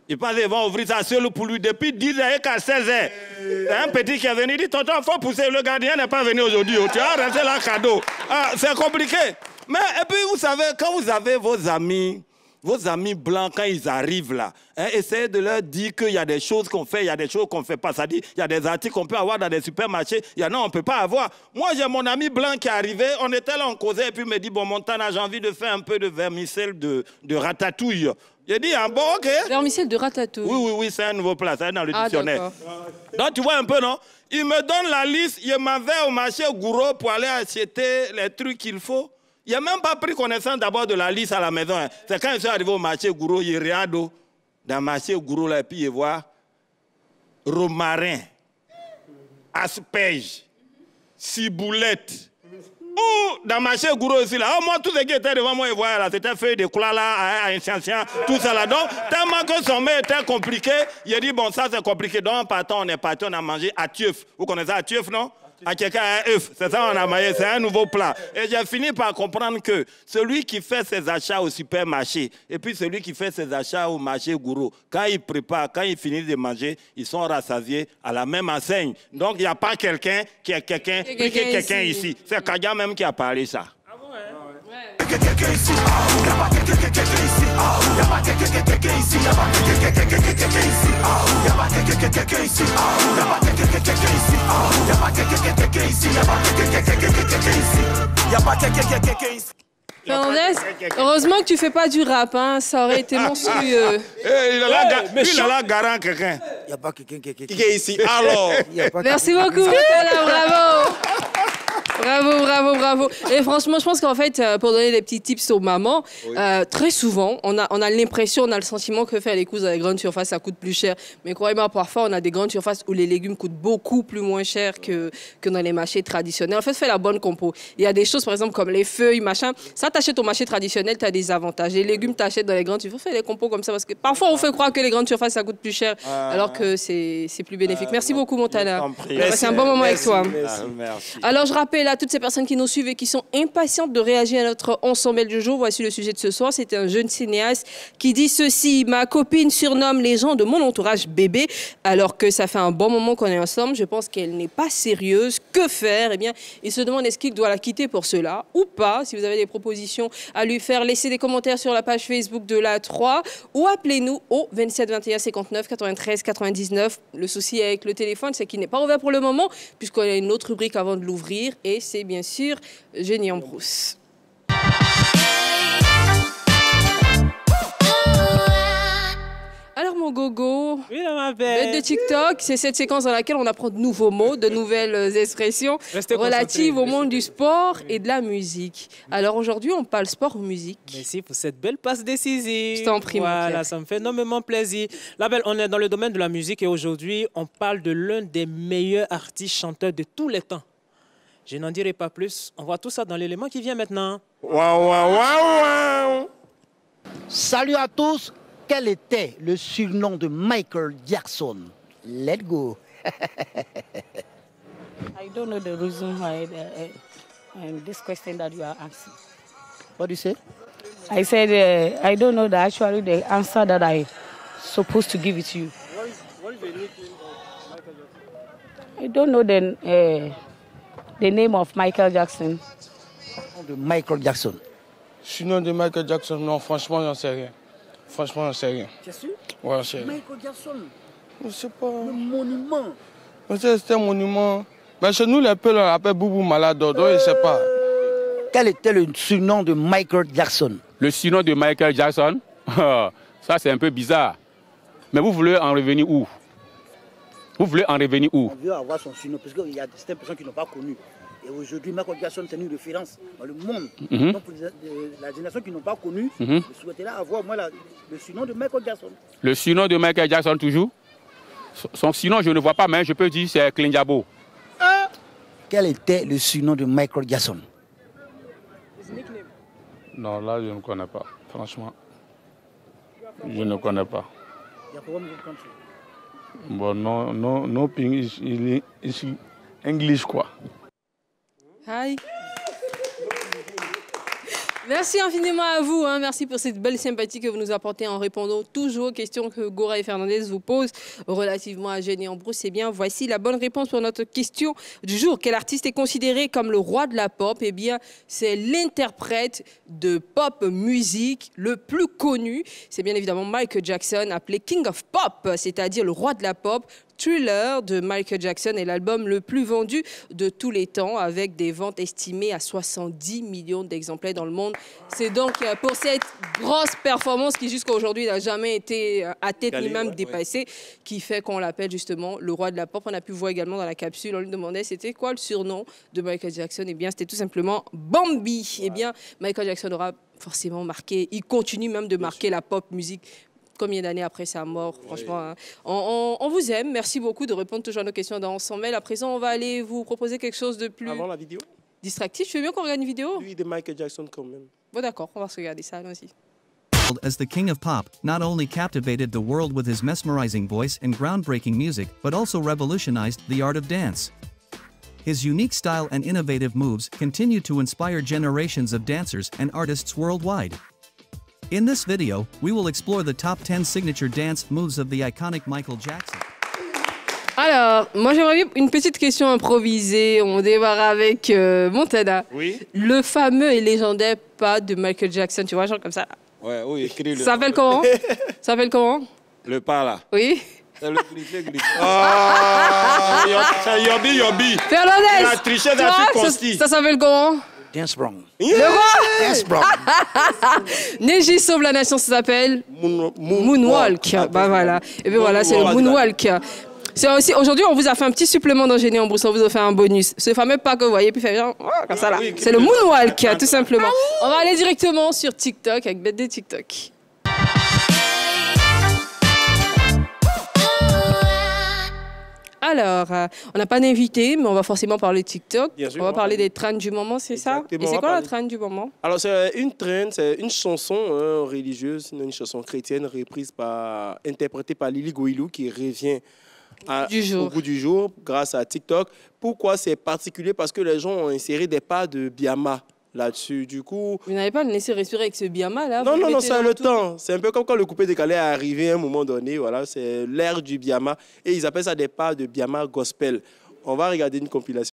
Il pensait qu'ils vont ouvrir ça seul pour lui depuis 10h jusqu'à 16h. C'est un petit qui est venu, il dit, tonton, il faut pousser, le gardien n'est pas venu aujourd'hui, tu as rentré là, cadeau. Ah, c'est compliqué. Mais, et puis, vous savez, quand vous avez vos amis blancs, quand ils arrivent là, hein, essayez de leur dire qu'il y a des choses qu'on fait, il y a des choses qu'on ne fait pas. Ça dit, il y a des articles qu'on peut avoir dans des supermarchés, il y en a on ne peut pas avoir. Moi, j'ai mon ami blanc qui est arrivé, on était là, on causait, et puis il me dit, bon, Montana, j'ai envie de faire un peu de vermicelle de ratatouille. J'ai dit, ah bon, ok. Vermicelle de ratatouille. Oui, c'est un nouveau plat, ça est dans le dictionnaire. Donc, tu vois un peu, non? Il me donne la liste, il m'en va au marché gourou pour aller acheter les trucs qu'il faut. Il n'a même pas pris connaissance d'abord de la liste à la maison. Hein. C'est quand je suis arrivé au marché gourou, il regarde dans le marché gourou, là, et puis il voit romarin, asperge, ciboulette. Ou dans le marché gourou aussi, là. Oh, moi, tout ce qui était devant moi, c'était feuille de couleur là, à incensien, tout ça là. Donc, tellement que son mets était compliqué, il a dit, bon, ça c'est compliqué. Donc, on est parti, on a mangé atieuf. Vous connaissez atieuf, non? À quelqu'un un œuf, c'est ça on a mangé, c'est un nouveau plat. Et j'ai fini par comprendre que celui qui fait ses achats au supermarché et puis celui qui fait ses achats au marché gourou, quand ils préparent, quand ils finissent de manger, ils sont rassasiés à la même enseigne. Donc il n'y a pas quelqu'un qui est quelqu'un ici. C'est Kadia même qui a parlé ça. Ah bon, hein? Quelqu'un ici, il n'y a pas quelqu'un ici, il n'y a pas quelqu'un ici, il n'y a pas quelqu'un ici, il n'y a pas quelqu'un ici, il n'y a pas quelqu'un ici, il n'y a pas quelqu'un ici, il n'y a pas quelqu'un ici, il n'y a pas quelqu'un ici. Fernandez, heureusement que tu fais pas du rap, hein, ça aurait été monstrueux. Il a là garant quelqu'un. Il n'y a pas quelqu'un ici, alors. Merci beaucoup, bravo. Bravo, bravo, bravo. Et franchement, je pense qu'en fait, pour donner des petits tips aux mamans, très souvent, on a l'impression, on a le sentiment que faire les courses dans les grandes surfaces, ça coûte plus cher. Mais croyez-moi, parfois, on a des grandes surfaces où les légumes coûtent beaucoup plus moins cher que dans les marchés traditionnels. En fait, fais la bonne compo. Il y a des choses, par exemple, comme les feuilles, machin. Ça, t'achètes au marché traditionnel, t'as des avantages. Les légumes, t'achètes dans les grandes surfaces. Faire des compos comme ça parce que parfois, on fait croire que les grandes surfaces, ça coûte plus cher, alors que c'est plus bénéfique. Merci beaucoup, Montana. C'est un bon moment avec toi. Merci. Alors, je rappelle à toutes ces personnes qui nous suivent et qui sont impatientes de réagir à notre ensemble du jour. Voici le sujet de ce soir. C'est un jeune cinéaste qui dit ceci. Ma copine surnomme les gens de mon entourage bébé, alors que ça fait un bon moment qu'on est ensemble. Je pense qu'elle n'est pas sérieuse. Que faire? Eh bien, il se demande est-ce qu'il doit la quitter pour cela ou pas. Si vous avez des propositions à lui faire, laissez des commentaires sur la page Facebook de la 3 ou appelez-nous au 27 21 59 93 99. Le souci avec le téléphone, c'est qu'il n'est pas ouvert pour le moment, puisqu'on a une autre rubrique avant de l'ouvrir, et c'est bien sûr Génie en brousse. Alors mon gogo, Oui, ma belle. bête de TikTok, c'est cette séquence dans laquelle on apprend de nouveaux mots, de nouvelles expressions Restez relatives concentrés. au monde du sport et de la musique. Alors aujourd'hui, on parle sport ou musique? Merci pour cette belle passe décisive. Je t'en prie, mon Voilà, Pierre. ça me fait énormément plaisir. La belle, on est dans le domaine de la musique et aujourd'hui, on parle de l'un des meilleurs artistes chanteurs de tous les temps. Je n'en dirai pas plus. On voit tout ça dans l'élément qui vient maintenant. Waouh, waouh, waouh, waouh. Salut à tous. Quel était le surnom de Michael Jackson? Let's go. I don't know the reason why this question that you are asking. What do you say? I said I don't know actually the answer that I supposed to give it to you. What is the nickname of Michael Jackson? I don't know the name of Michael Jackson. De Michael Jackson. Sinon de Michael Jackson, non, franchement, j'en sais rien. Franchement, j'en sais rien. C'est sûr? Ouais, j'en sais rien. Michael Jackson, Je sais pas. le monument. C'était un monument. Mais chez nous, les Peuls, on l'appelle Boubou Malade, donc je sais pas. Quel était le surnom de Michael Jackson? Le surnom de Michael Jackson, ça c'est un peu bizarre. Mais vous voulez en revenir où? Vous voulez en revenir où? On veut avoir son surnom parce qu'il y a certaines personnes qui n'ont pas connu. Et aujourd'hui, Michael Jackson, c'est une référence dans le monde. Donc, pour la génération qui n'ont pas connu, je souhaiterais avoir moi le surnom de Michael Jackson. Le surnom de Michael Jackson toujours? Son surnom, je ne vois pas, mais je peux dire c'est Clint Diabo. Quel était le surnom de Michael Jackson? Non, là, je ne connais pas. Franchement, je ne connais pas. Il y a problème de country. Bon, non, il est English, quoi. Hi. Merci infiniment à vous. Merci pour cette belle sympathie que vous nous apportez en répondant toujours aux questions que Gora et Fernandez vous posent relativement à Génie en brousse. Eh bien, voici la bonne réponse pour notre question du jour. Quel artiste est considéré comme le roi de la pop? Eh bien, c'est l'interprète de pop musique le plus connu. C'est bien évidemment Michael Jackson, appelé King of Pop, c'est-à-dire le roi de la pop. Thriller de Michael Jackson est l'album le plus vendu de tous les temps, avec des ventes estimées à 70 millions d'exemplaires dans le monde. C'est donc pour cette grosse performance qui jusqu'à aujourd'hui n'a jamais été atteinte ni même dépassée, qui fait qu'on l'appelle justement le roi de la pop. On a pu voir également dans la capsule, on lui demandait c'était quoi le surnom de Michael Jackson. Eh bien, c'était tout simplement Bambi. Eh bien, Michael Jackson aura forcément marqué, il continue même de marquer la pop musique. Combien d'années après sa mort, franchement, on vous aime. Merci beaucoup de répondre toujours à nos questions dans Ensemble. À présent, on va aller vous proposer quelque chose de plus Avant la vidéo? distractif. Tu veux bien qu'on regarde une vidéo? Lui de Michael Jackson quand même. Bon, d'accord, on va se regarder ça, allons-y. As the king of pop, not only captivated the world with his mesmerizing voice and groundbreaking music, but also revolutionized the art of dance. His unique style and innovative moves continue to inspire generations of dancers and artists worldwide. In this video, we will explore the top 10 signature dance moves of the iconic Michael Jackson. Alors, moi j'aimerais bien une petite question improvisée. On démarre avec Montana. Oui. Le fameux et légendaire pas de Michael Jackson, tu vois, genre comme ça. Ouais, oui, écris le. Ça s'appelle comment? Ça s'appelle comment? Le pas là. Oui. C'est le glissé. Ah, c'est Yobi. Fernandez! La trichette a su consti. Ça s'appelle comment? Dance Brown. Le quoi? Dance Brown. Neji sauve la nation, ça s'appelle Moonwalk. Bah voilà. Et bien voilà, c'est le Moonwalk. Aujourd'hui, on vous a fait un petit supplément d'ingénieur en bourse, on vous a fait un bonus. Ce fameux pas que vous voyez, puis fait genre, comme ça là. Oui, c'est le moonwalk, tout simplement. On va aller directement sur TikTok avec Bête de TikTok. Alors, on n'a pas d'invité, mais on va forcément parler de TikTok. On va parler des trends du moment, c'est ça? Et c'est quoi la trend du moment? Alors, c'est une trend, c'est une chanson religieuse, une chanson chrétienne interprétée par Lily Goïlou qui revient au goût du jour grâce à TikTok. Pourquoi c'est particulier? Parce que les gens ont inséré des pas de Biama là-dessus. Du coup... Vous n'avez pas le laissé respirer avec ce Biama là? Non, c'est le temps. C'est un peu comme quand le coupé décalé est arrivé à un moment donné. Voilà, c'est l'ère du Biama. Et ils appellent ça des pas de Biama gospel. On va regarder une compilation.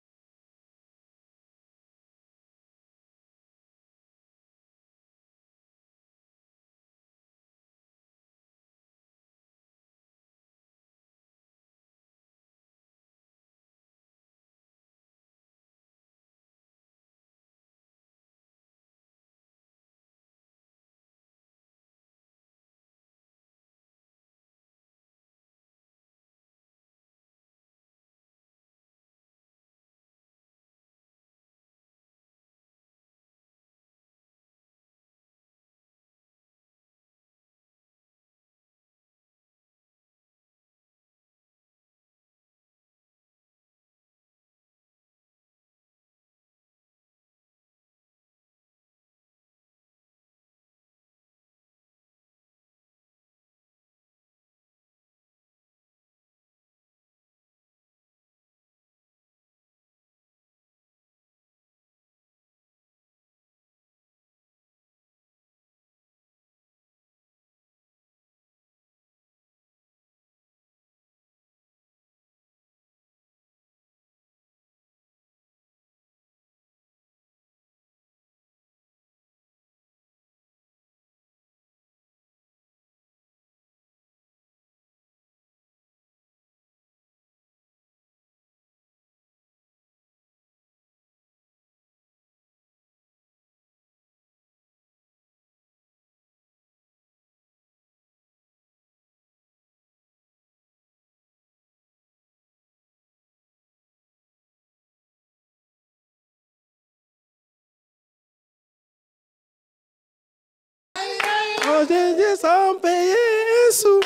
Sans payer un sou,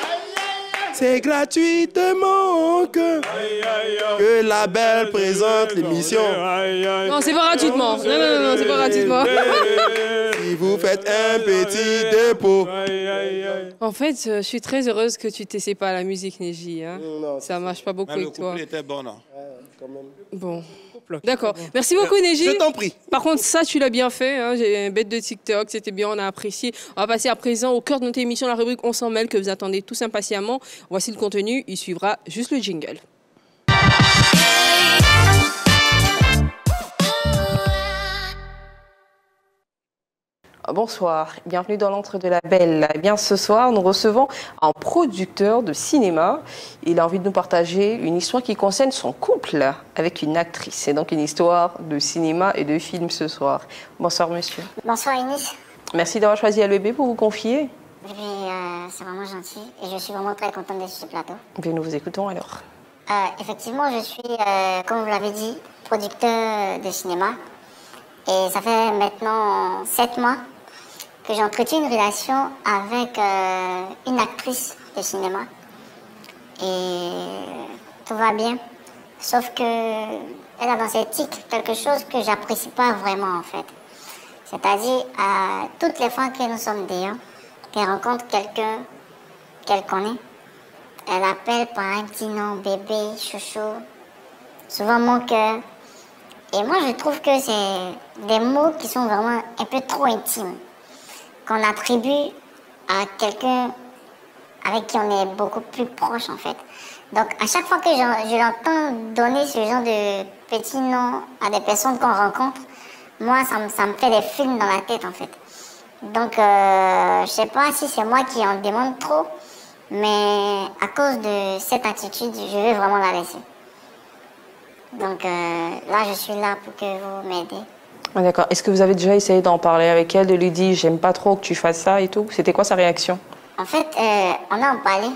c'est gratuitement que la belle présente l'émission. Non, c'est pas gratuitement. Non, c'est pas gratuitement. Si vous faites un petit dépôt. En fait, je suis très heureuse que tu t'essaies pas à la musique, Neji. Hein. Non, ça marche pas beaucoup avec toi. Le couple était bon, non? Quand même. Bon. D'accord. Merci beaucoup, Neji. Je t'en prie. Par contre, ça, tu l'as bien fait. Hein. J'ai une bête de TikTok. C'était bien, on a apprécié. On va passer à présent au cœur de notre émission, la rubrique On s'en mêle, que vous attendez tous impatiemment. Voici le contenu. Il suivra juste le jingle. Bonsoir, bienvenue dans l'antre de la belle. Eh bien, ce soir, nous recevons un producteur de cinéma. Il a envie de nous partager une histoire qui concerne son couple avec une actrice. C'est donc une histoire de cinéma et de film ce soir. Bonsoir, monsieur. Bonsoir, Eunice. Merci d'avoir choisi LEB pour vous confier. C'est vraiment gentil et je suis vraiment très contente d'être sur ce plateau. Bien, nous vous écoutons alors. Effectivement, je suis, comme vous l'avez dit, producteur de cinéma. Et ça fait maintenant 7 mois que j'entretiens une relation avec une actrice de cinéma. Et tout va bien. Sauf que elle a dans ses tics quelque chose que j'apprécie pas vraiment en fait. C'est-à-dire, toutes les fois que nous sommes dehors, qu'elle rencontre quelqu'un qu'elle connaît, elle appelle par un petit nom, bébé, chouchou, souvent mon cœur. Et moi, je trouve que c'est des mots qui sont vraiment un peu trop intimes, qu'on attribue à quelqu'un avec qui on est beaucoup plus proche, en fait. Donc, à chaque fois que je l'entends donner ce genre de petits noms à des personnes qu'on rencontre, moi, ça me fait des films dans la tête, en fait. Donc, je sais pas si c'est moi qui en demande trop, mais à cause de cette attitude, je veux vraiment la laisser. Donc là, je suis là pour que vous m'aidez. Ah, d'accord. Est-ce que vous avez déjà essayé d'en parler avec elle, de lui dire « j'aime pas trop que tu fasses ça » et tout? C'était quoi sa réaction? En fait, on a en parlé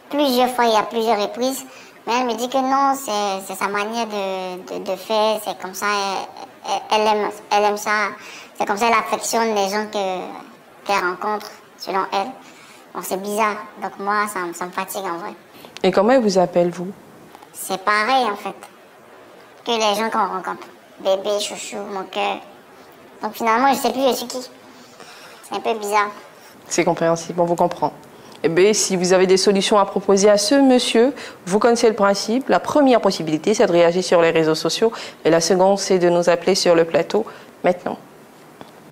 plusieurs fois, il y a plusieurs reprises, Mais elle me dit que non, c'est sa manière de faire, c'est comme ça, elle aime ça. C'est comme ça qu'elle affectionne les gens qu'elle rencontre, selon elle. Bon, c'est bizarre, donc moi, ça me fatigue en vrai. Et comment elle vous appelle, vous? C'est pareil, en fait, que les gens qu'on rencontre. Bébé, chouchou, mon cœur. Donc finalement, je ne sais plus je suis qui. C'est un peu bizarre. C'est compréhensible, on vous comprend. Eh bien, si vous avez des solutions à proposer à ce monsieur, vous connaissez le principe. La première possibilité, c'est de réagir sur les réseaux sociaux. Et la seconde, c'est de nous appeler sur le plateau maintenant.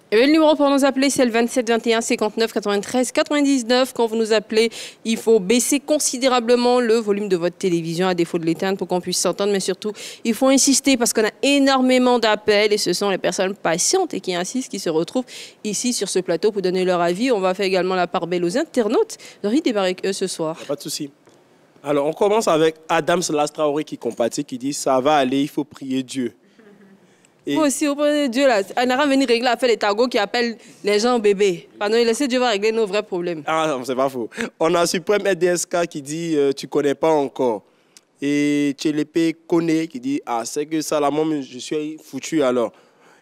Et bien, le numéro pour nous appeler, c'est le 27 21 59 93 99. Quand vous nous appelez, il faut baisser considérablement le volume de votre télévision à défaut de l'éteindre pour qu'on puisse s'entendre. Mais surtout, il faut insister parce qu'on a énormément d'appels et ce sont les personnes patientes et qui insistent qui se retrouvent ici sur ce plateau pour donner leur avis. On va faire également la part belle aux internautes. Henri démarre avec eux ce soir. Pas de souci. Alors, on commence avec Adams Lastraoré qui compatit, qui dit « Ça va aller, il faut prier Dieu ». Vous aussi, au premier Dieu, là, on a venir régler l'affaire des tagos qui appellent les gens bébés. Pardon, laissez Dieu va régler nos vrais problèmes. Ah non, c'est pas faux. On a Suprême EDSK qui dit tu connais pas encore. Et Tchélepé connaît qui dit ah, c'est que ça, là, moi, je suis foutu alors.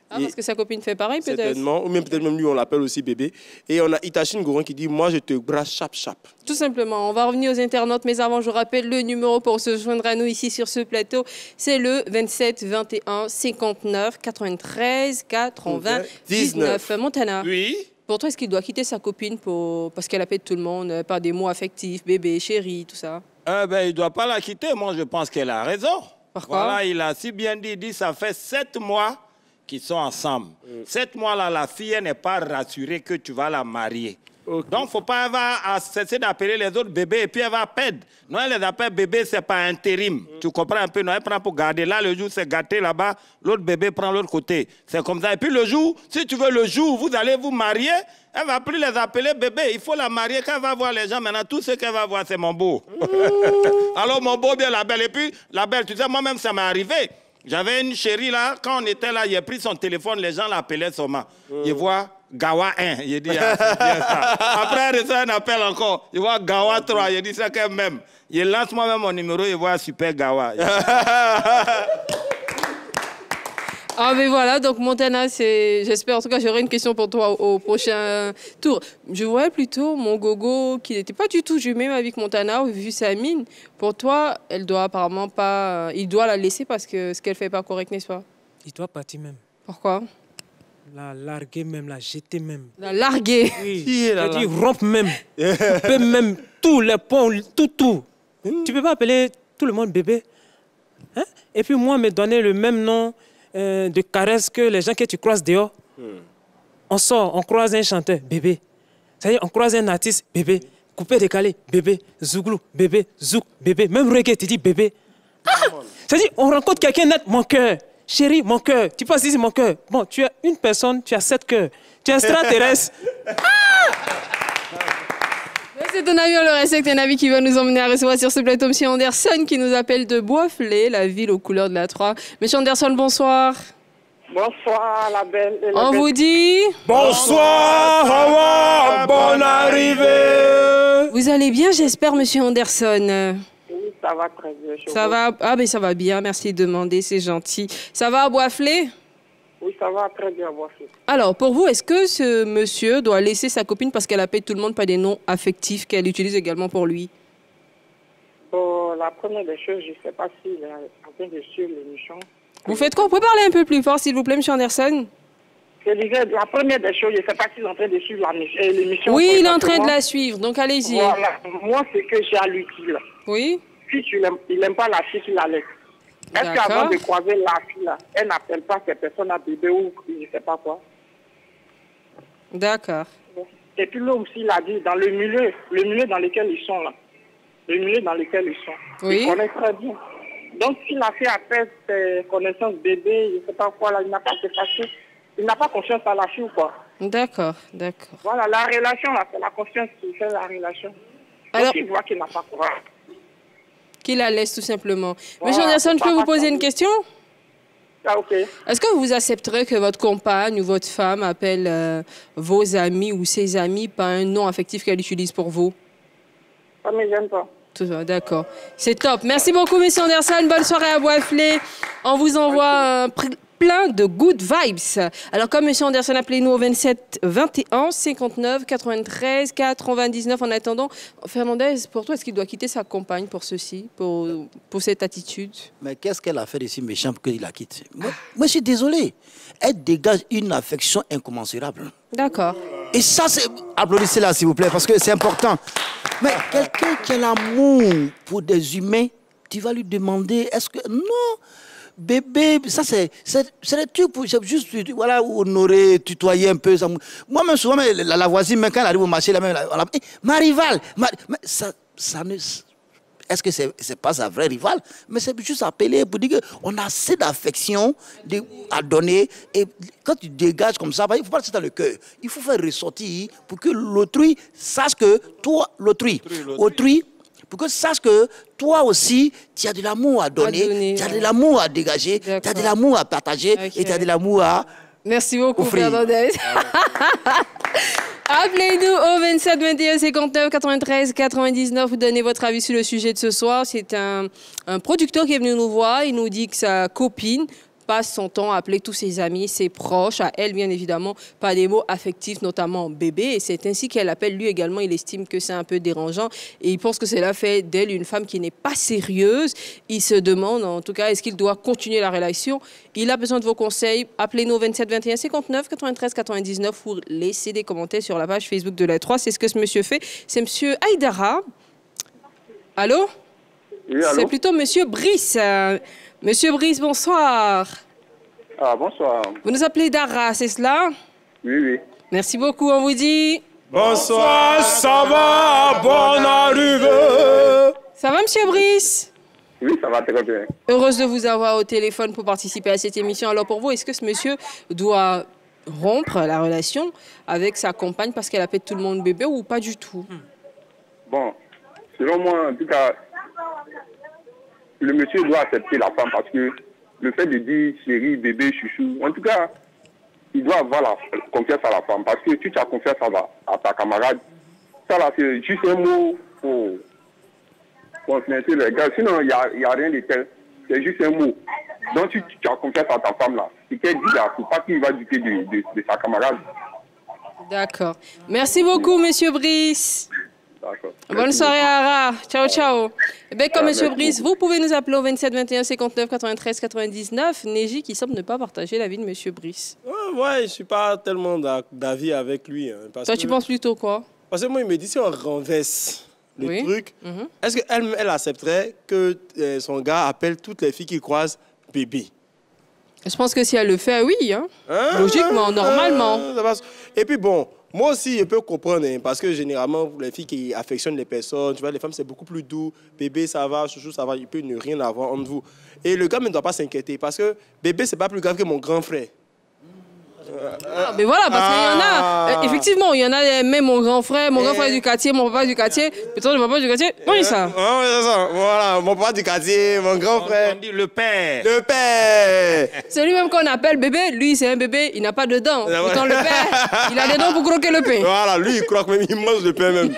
Ah, parce que sa copine fait pareil, peut-être? Certainement, ou même peut-être même lui, on l'appelle aussi bébé. Et on a Itachi Ngouran qui dit moi, je te brasse chap-chap. Tout simplement. On va revenir aux internautes, mais avant, je rappelle le numéro pour se joindre à nous ici sur ce plateau. C'est le 27 21 59 93 99. Montana. Oui. Pour toi, est-ce qu'il doit quitter sa copine parce qu'elle appelle tout le monde par des mots affectifs, bébé, chérie, tout ça? Il ne doit pas la quitter. Moi, je pense qu'elle a raison. Pourquoi? Voilà, il a si bien dit, ça fait 7 mois qu'ils sont ensemble. 7 mois-là, la fille n'est pas rassurée que tu vas la marier. Okay. Donc, il ne faut pas cesser d'appeler les autres bébés et puis elle va perdre. Non, elle les appelle bébés, ce n'est pas intérim. Tu comprends un peu? Non, elle prend pour garder. Là, le jour, c'est gâté là-bas. L'autre bébé prend l'autre côté. C'est comme ça. Et puis le jour, si tu veux, le jour où vous allez vous marier, elle ne va plus les appeler bébés. Il faut la marier. Quand elle va voir les gens, maintenant, tout ce qu'elle va voir, c'est mon beau. Alors, mon beau, bien la belle. Et puis, la belle, tu sais, moi-même, ça m'est arrivé. J'avais une chérie là, quand on était là, il a pris son téléphone, les gens l'appelaient seulement. Il voit Gawa 1, il dit ah, c'est bien ça. Après, il reçoit un appel encore, il voit Gawa 3, il dit ça quand même. Il lance moi-même mon numéro, il voit Super Gawa. Ah, mais voilà, donc Montana, j'espère, en tout cas, j'aurai une question pour toi au prochain tour. Je voyais plutôt mon gogo qui n'était pas du tout jumelé avec Montana, vu sa mine. Pour toi, elle doit apparemment pas... Il doit la laisser parce que ce qu'elle fait pas correct, n'est-ce pas? Il doit partir même. Pourquoi? La larguer même, la jeter même. La larguer? Oui, je dis rompre même. Couper même tous les ponts, tout. Tu peux pas appeler tout le monde bébé, hein? Et puis moi, me donner le même nom de caresse que les gens que tu croises dehors. On sort, on croise un chanteur, bébé. C'est-à-dire, on croise un artiste, bébé. Coupé, décalé, bébé. Zouglou, bébé. Zouk, bébé. Même reggae, tu dis bébé. Ah! C'est-à-dire, on rencontre quelqu'un net, mon cœur. Chérie, mon cœur. Tu passes ici, mon cœur. Bon, tu as une personne, tu as 7 cœurs. Tu es extraterrestre. C'est ton ami, on le respecte, un ami qui va nous emmener à recevoir sur ce plateau M. Anderson qui nous appelle de Boisflé, la ville aux couleurs de la Troie. M. Anderson, bonsoir. Bonsoir, la belle. On vous dit... Bonsoir, Hawa, bonne arrivée. Vous allez bien, j'espère, M. Anderson? Oui, ça va très bien. Ça va? Ah, ben ça va bien, merci de demander, c'est gentil. Ça va à Boisflé? Oui, ça va très bien à Boisflé. Alors, pour vous, est-ce que ce monsieur doit laisser sa copine parce qu'elle appelle tout le monde par des noms affectifs qu'elle utilise également pour lui? Bon, la première des choses, je ne sais pas s'il est en train de suivre l'émission. Vous faites quoi? Vous pouvez parler un peu plus fort, s'il vous plaît, M. Anderson? Je disais, la première des choses, je ne sais pas s'il est en train de suivre l'émission. Oui, il est en train de la suivre, donc allez-y. Voilà, moi, c'est que j'ai à lui dire. Oui? Si il n'aime pas la fille, il la laisse. Est-ce qu'avant de croiser la fille, là, elle n'appelle pas ces personnes à bébé ou je ne sais pas quoi? D'accord. Et puis l'homme aussi, il a dit, dans le milieu dans lequel ils sont là, le milieu dans lequel ils sont, oui. Ils connaissent très bien. Donc, si la fille a fait ses connaissances bébé, je ne sais pas quoi, là, il n'a pas de facile. Il n'a pas confiance à la fille ou quoi. D'accord, d'accord. Voilà, la relation, là, c'est la confiance qui fait la relation. Alors, donc, il voit qu'il n'a pas courage. Qu'il la laisse tout simplement. Voilà, Monsieur Anderson, je peux vous poser une question? Ah, ok. Est-ce que vous accepterez que votre compagne ou votre femme appelle vos amis ou ses amis par un nom affectif qu'elle utilise pour vous? Ça ne me gêne pas. D'accord. C'est top. Merci beaucoup, M. Anderson. Bonne soirée à Boisflé. On vous envoie plein de good vibes. Alors, comme M. Anderson, appelez-nous au 27 21 59 93 99. En attendant, Fernandez, pour toi, est-ce qu'il doit quitter sa compagne pour ceci, pour cette attitude? Mais qu'est-ce qu'elle a fait de si méchant pour qu'il la quitte? Moi, je suis désolé. Elle dégage une affection incommensurable. D'accord. Et ça, c'est... Applaudissez-la, s'il vous plaît, parce que c'est important. Mais quelqu'un qui a l'amour pour des humains, tu vas lui demander, est-ce que... Non, bébé, ça c'est des trucs pour juste, voilà, honorer, tutoyer un peu. Moi-même, souvent, la voisine, même quand elle arrive au marché, ma rivale, ça ne... Est-ce que c'est pas sa vraie rivale? Mais c'est juste appeler pour dire qu'on a assez d'affection à donner. Et quand tu dégages comme ça, il ne faut pas rester dans le cœur. Il faut faire ressortir pour que l'autrui sache que toi, autrui, pour que sache que toi aussi, tu as de l'amour à donner, tu as de l'amour à dégager, tu as de l'amour à partager et tu as de l'amour à... Merci beaucoup, Fernandez. Appelez-nous au 27 21 59 93 99. Vous donnez votre avis sur le sujet de ce soir. C'est un producteur qui est venu nous voir. Il nous dit que sa copine passe son temps à appeler tous ses amis, ses proches, à elle bien évidemment, par des mots affectifs, notamment bébé. Et c'est ainsi qu'elle appelle lui également. Il estime que c'est un peu dérangeant et il pense que cela fait d'elle une femme qui n'est pas sérieuse. Il se demande en tout cas, est-ce qu'il doit continuer la relation? Il a besoin de vos conseils. Appelez-nous au 27 21 59 93 99 pour laisser des commentaires sur la page Facebook de la 3. C'est ce que ce monsieur fait. C'est monsieur Aïdara. Allô? Oui, allô? C'est plutôt monsieur Brice. Monsieur Brice, bonsoir. Ah, bonsoir. Vous nous appelez Dara, c'est cela? Oui, oui. Merci beaucoup, on vous dit... Bonsoir, ça va, bonne arrivée. Ça va, monsieur Brice? Oui, ça va très bien. Heureuse de vous avoir au téléphone pour participer à cette émission. Alors pour vous, est-ce que ce monsieur doit rompre la relation avec sa compagne parce qu'elle appelle tout le monde bébé ou pas du tout? Bon, selon moi, en tout cas... Le monsieur doit accepter la femme parce que le fait de dire chérie, bébé, chouchou, en tout cas, il doit avoir la confiance à la femme parce que tu as confiance à ta camarade. Ça là, c'est juste un mot pour influencer les gars. Sinon, il n'y a rien de tel. C'est juste un mot. Donc, tu as confiance à ta femme là. Ce qu'elle dit là, il ne faut pas qu'il va douter de sa camarade. D'accord. Merci beaucoup, monsieur Brice. Bonne soirée, Ara. Ciao, ciao. Eh bien, comme monsieur Brice, vous pouvez nous appeler au 27 21 59 93 99. Neji qui semble ne pas partager l'avis de monsieur Brice. Ouais, je ne suis pas tellement d'avis avec lui. Hein, toi, tu penses plutôt quoi? Parce que moi, il me dit, si on renverse le truc, est-ce qu'elle accepterait que son gars appelle toutes les filles qu'il croise bébé? Je pense que si elle le fait, oui. Hein? Logiquement, normalement. Et puis bon, moi aussi, je peux comprendre, hein, parce que généralement, pour les filles qui affectionnent les personnes, tu vois, les femmes, c'est beaucoup plus doux. Bébé, ça va, chouchou, ça va, il peut ne rien avoir entre vous. Et le gars ne doit pas s'inquiéter, parce que bébé, c'est pas plus grave que mon grand frère. Mais voilà, parce qu'il y en a, effectivement, il y en a même mon grand frère du quartier, mon papa du quartier, peut-être le papa du quartier, oui ça. C'est ça, voilà, mon papa du quartier, mon grand frère. On dit le père. Le père. C'est lui-même qu'on appelle bébé, lui c'est un bébé, il n'a pas de dents. Pourtant le père, il a des dents pour croquer le pain. Voilà, lui il croque même, il mange le pain même.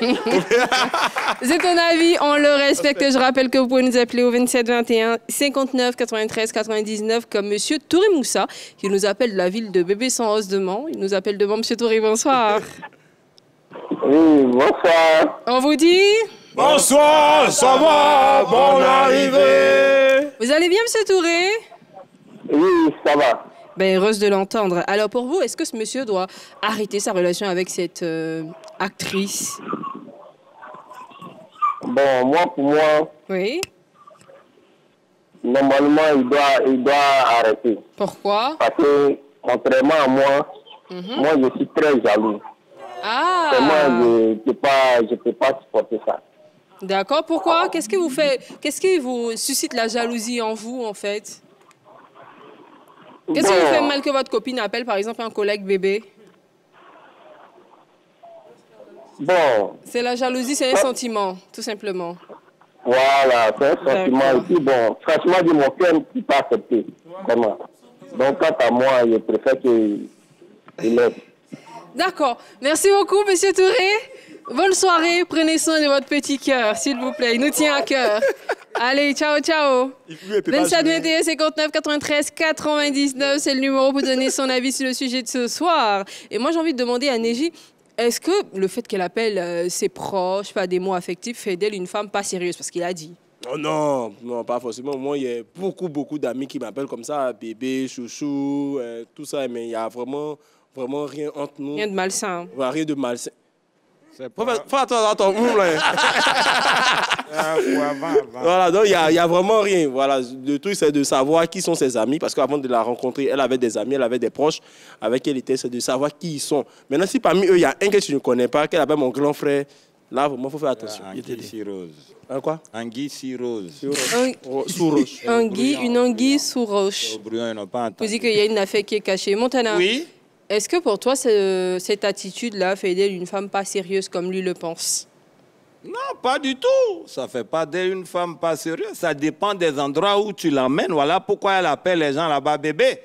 C'est ton avis, on le respecte. Je rappelle que vous pouvez nous appeler au 27 21 59 93 99 comme monsieur Touré Moussa, qui nous appelle de la ville de Bébé sans os de Mans. Il nous appelle de Mans. Monsieur Touré, bonsoir. Oui, bonsoir. On vous dit... Bonsoir, ça va, bonne arrivée. Vous allez bien, monsieur Touré? Oui, ça va. Ben, heureuse de l'entendre. Alors pour vous, est-ce que ce monsieur doit arrêter sa relation avec cette actrice? Bon, pour moi... Oui. Normalement, il doit arrêter. Pourquoi? Parce que, contrairement à moi, moi, je suis très jaloux. Ah! Moi, je peux pas supporter ça. D'accord. Pourquoi? Qu'est-ce qui vous suscite la jalousie en vous, en fait? Qu'est-ce qui vous fait mal que votre copine appelle, par exemple, un collègue bébé? Bon. C'est la jalousie, c'est un sentiment, tout simplement. Voilà, c'est un sentiment. Et puis bon, franchement, de mon cœur, je ne peux pas accepter. Vraiment. Donc, quant à moi, je préfère qu'il aide. D'accord. Merci beaucoup, monsieur Touré. Bonne soirée, prenez soin de votre petit cœur, s'il vous plaît. Il nous tient à cœur. Allez, ciao, ciao. 27 21 59 93 99, c'est le numéro pour donner son avis sur le sujet de ce soir. Et moi, j'ai envie de demander à Neji, est-ce que le fait qu'elle appelle ses proches, pas des mots affectifs, fait d'elle une femme pas sérieuse? Parce qu'il a dit. Oh non, non, pas forcément. Moi, il y a beaucoup d'amis qui m'appellent comme ça, bébé, chouchou, tout ça, mais il y a vraiment rien entre nous. Rien de malsain. Ouais, rien de malsain. Fais attends, Voilà, donc il y a vraiment rien. Voilà, le truc, c'est de savoir qui sont ses amis, parce qu'avant de la rencontrer, elle avait des amis, elle avait des proches avec qui elle était, c'est de savoir qui ils sont. Maintenant, si parmi eux, il y a un que tu ne connais pas, qu'elle appelle mon grand frère, là, vraiment, il faut faire attention. Anguille cirrhose. Hein, quoi? Anguille cirrhose. Sous roche. Une anguille sous roche. Vous dites qu'il y a une affaire qui est cachée. Montana. Oui. Est-ce que pour toi, cette attitude-là fait d'elle une femme pas sérieuse comme lui le pense? Non, pas du tout. Ça ne fait pas d'elle une femme pas sérieuse. Ça dépend des endroits où tu l'emmènes. Voilà pourquoi elle appelle les gens là-bas bébé.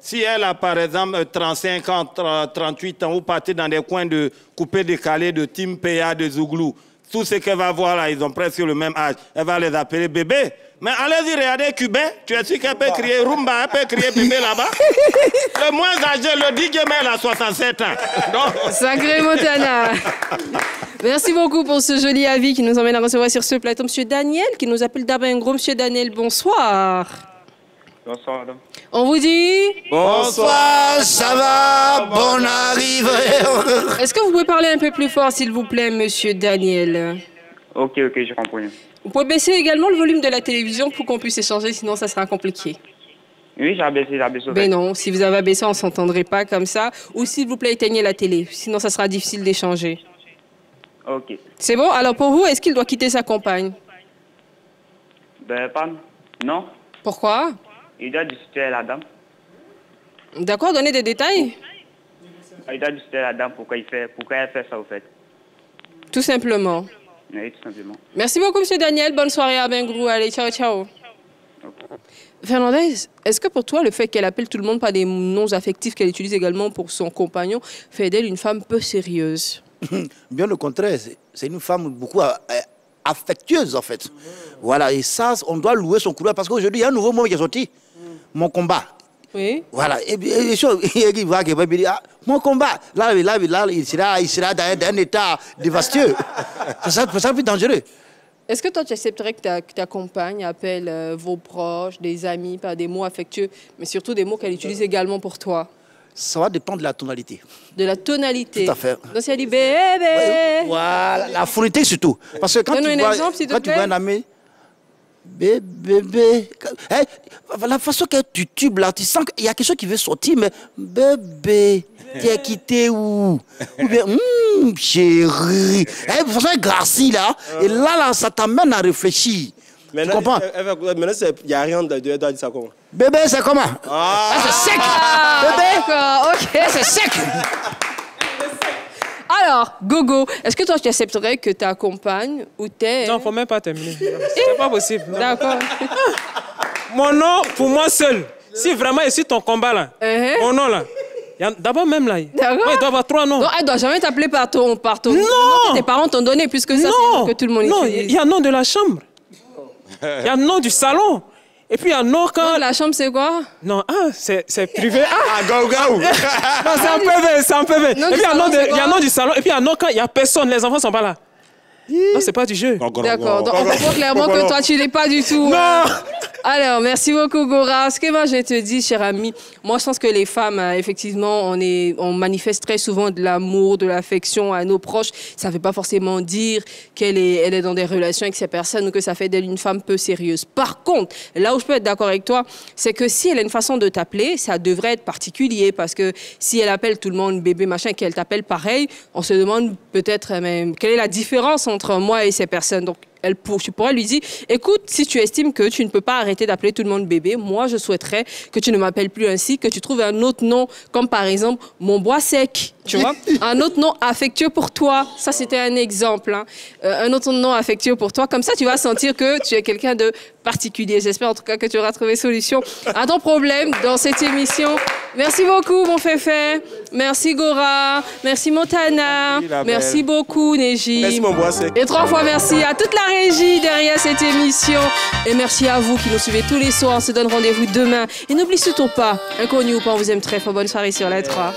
Si elle a, par exemple, 35 ans, 38 ans, ou partir dans des coins de coupé-décalé de Timpeya, de Zouglou, tout ce qu'elle va voir là, ils ont presque le même âge. Elle va les appeler bébé. Mais allez-y, regardez Cubain. Tu es sûr qu'elle peut crier Rumba, elle peut crier bébé là-bas? Le moins âgé, le DJ, mais elle a 67 ans. Donc... Sacré Montana. Merci beaucoup pour ce joli avis qui nous emmène à recevoir sur ce plateau Monsieur Daniel, qui nous appelle d'Abengro. Monsieur Daniel, bonsoir. Bonsoir, madame. On vous dit... Bonsoir, ça va, bonne arrivée. Est-ce que vous pouvez parler un peu plus fort, s'il vous plaît, Monsieur Daniel? Ok, je comprends. Vous pouvez baisser également le volume de la télévision pour qu'on puisse échanger, sinon ça sera compliqué. Oui, j'ai abaissé. Mais non, si vous avez abaissé, on ne s'entendrait pas comme ça. Ou s'il vous plaît, éteignez la télé, sinon ça sera difficile d'échanger. Ok. C'est bon? Alors pour vous, est-ce qu'il doit quitter sa compagne? Ben, pas... Non. Pourquoi? Il doit discuter avec la dame. D'accord, donnez des détails. Il doit discuter avec la dame pourquoi elle fait ça, au fait. Tout simplement. Oui, tout simplement. Merci beaucoup, Monsieur Daniel. Bonne soirée à Bengrou. Allez, ciao, ciao. Okay. Fernandez, est-ce que pour toi, le fait qu'elle appelle tout le monde par des noms affectifs qu'elle utilise également pour son compagnon fait d'elle une femme peu sérieuse? Bien le contraire. C'est une femme beaucoup affectueuse, en fait. Voilà, et ça, on doit louer son courage parce qu'aujourd'hui, il y a un nouveau mot qui est sorti. Mon combat. Oui. Voilà. Et il va dire, mon combat. Là, il sera dans un état dévastateur. C'est ça plus dangereux. Est-ce que toi, tu accepterais que ta compagne appelle vos proches, des amis, par des mots affectueux, mais surtout des mots qu'elle utilise également pour toi? Ça va dépendre de la tonalité. De la tonalité? Tout à fait. Donc, si elle dit bébé... Voilà, la phonétique surtout. Parce que quand tu vois un ami... Bébé. La façon que tu tubes là, tu sens qu'il y a quelque chose qui veut sortir, mais bébé, tu es quitté où? Ou bien, chérie. De façon gracie là, et là, ça t'amène à réfléchir. Tu comprends? Maintenant, il n'y a rien de dire ça comment? Bébé, c'est comment? C'est sec. Bébé, d'accord, ok. C'est sec. Alors, Gogo, est-ce que toi, tu accepterais que ta compagne ou tes... Non, il ne faut même pas terminer. C'est pas possible. D'accord. Mon nom, pour moi seul. Si vraiment je suis ton combat là, mon nom là, d'abord même là, il doit avoir 3 noms. Donc, elle ne doit jamais t'appeler par ton nom que tes parents t'ont donné, puisque ça, c'est que tout le monde utilise. Non, il y a un nom de la chambre. Il y a un nom du salon. Et puis il y a un nom quand... Non, la chambre, c'est quoi? Non, c'est privé. Gaou. Non, c'est un peu bête. Et puis il y a un nom du salon. Et puis il y a un nom quand il n'y a personne, les enfants ne sont pas là. Non, c'est pas du jeu. D'accord. Donc, on comprend clairement que toi, tu n'es pas du tout... Non. Alors, merci beaucoup, Gora. Ce que moi, je te dis, cher ami, moi, je pense que les femmes, effectivement, on manifeste très souvent de l'amour, de l'affection à nos proches. Ça ne veut pas forcément dire qu'elle est dans des relations avec ces personnes ou que ça fait d'elle une femme peu sérieuse. Par contre, là où je peux être d'accord avec toi, c'est que si elle a une façon de t'appeler, ça devrait être particulier parce que si elle appelle tout le monde bébé, machin, et qu'elle t'appelle pareil, on se demande peut-être même quelle est la différence entre moi et ces personnes. Donc, tu pourrais lui dire, écoute, si tu estimes que tu ne peux pas arrêter d'appeler tout le monde bébé, moi, je souhaiterais que tu ne m'appelles plus ainsi, que tu trouves un autre nom, comme par exemple, mon bois sec, tu vois, un autre nom affectueux pour toi. Ça, c'était un exemple. Hein. Un autre nom affectueux pour toi. Comme ça, tu vas sentir que tu es quelqu'un de particulier. J'espère en tout cas que tu auras trouvé solution à ton problème dans cette émission. Merci beaucoup, mon Féfé. Merci, Gora. Merci, Montana. Merci beaucoup, Neji. Merci, mon Boissé. Et 3 fois merci à toute la régie derrière cette émission. Et merci à vous qui nous suivez tous les soirs. On se donne rendez-vous demain. Et n'oublie surtout pas, inconnu ou pas, on vous aime très fort. Bonne soirée sur la 3.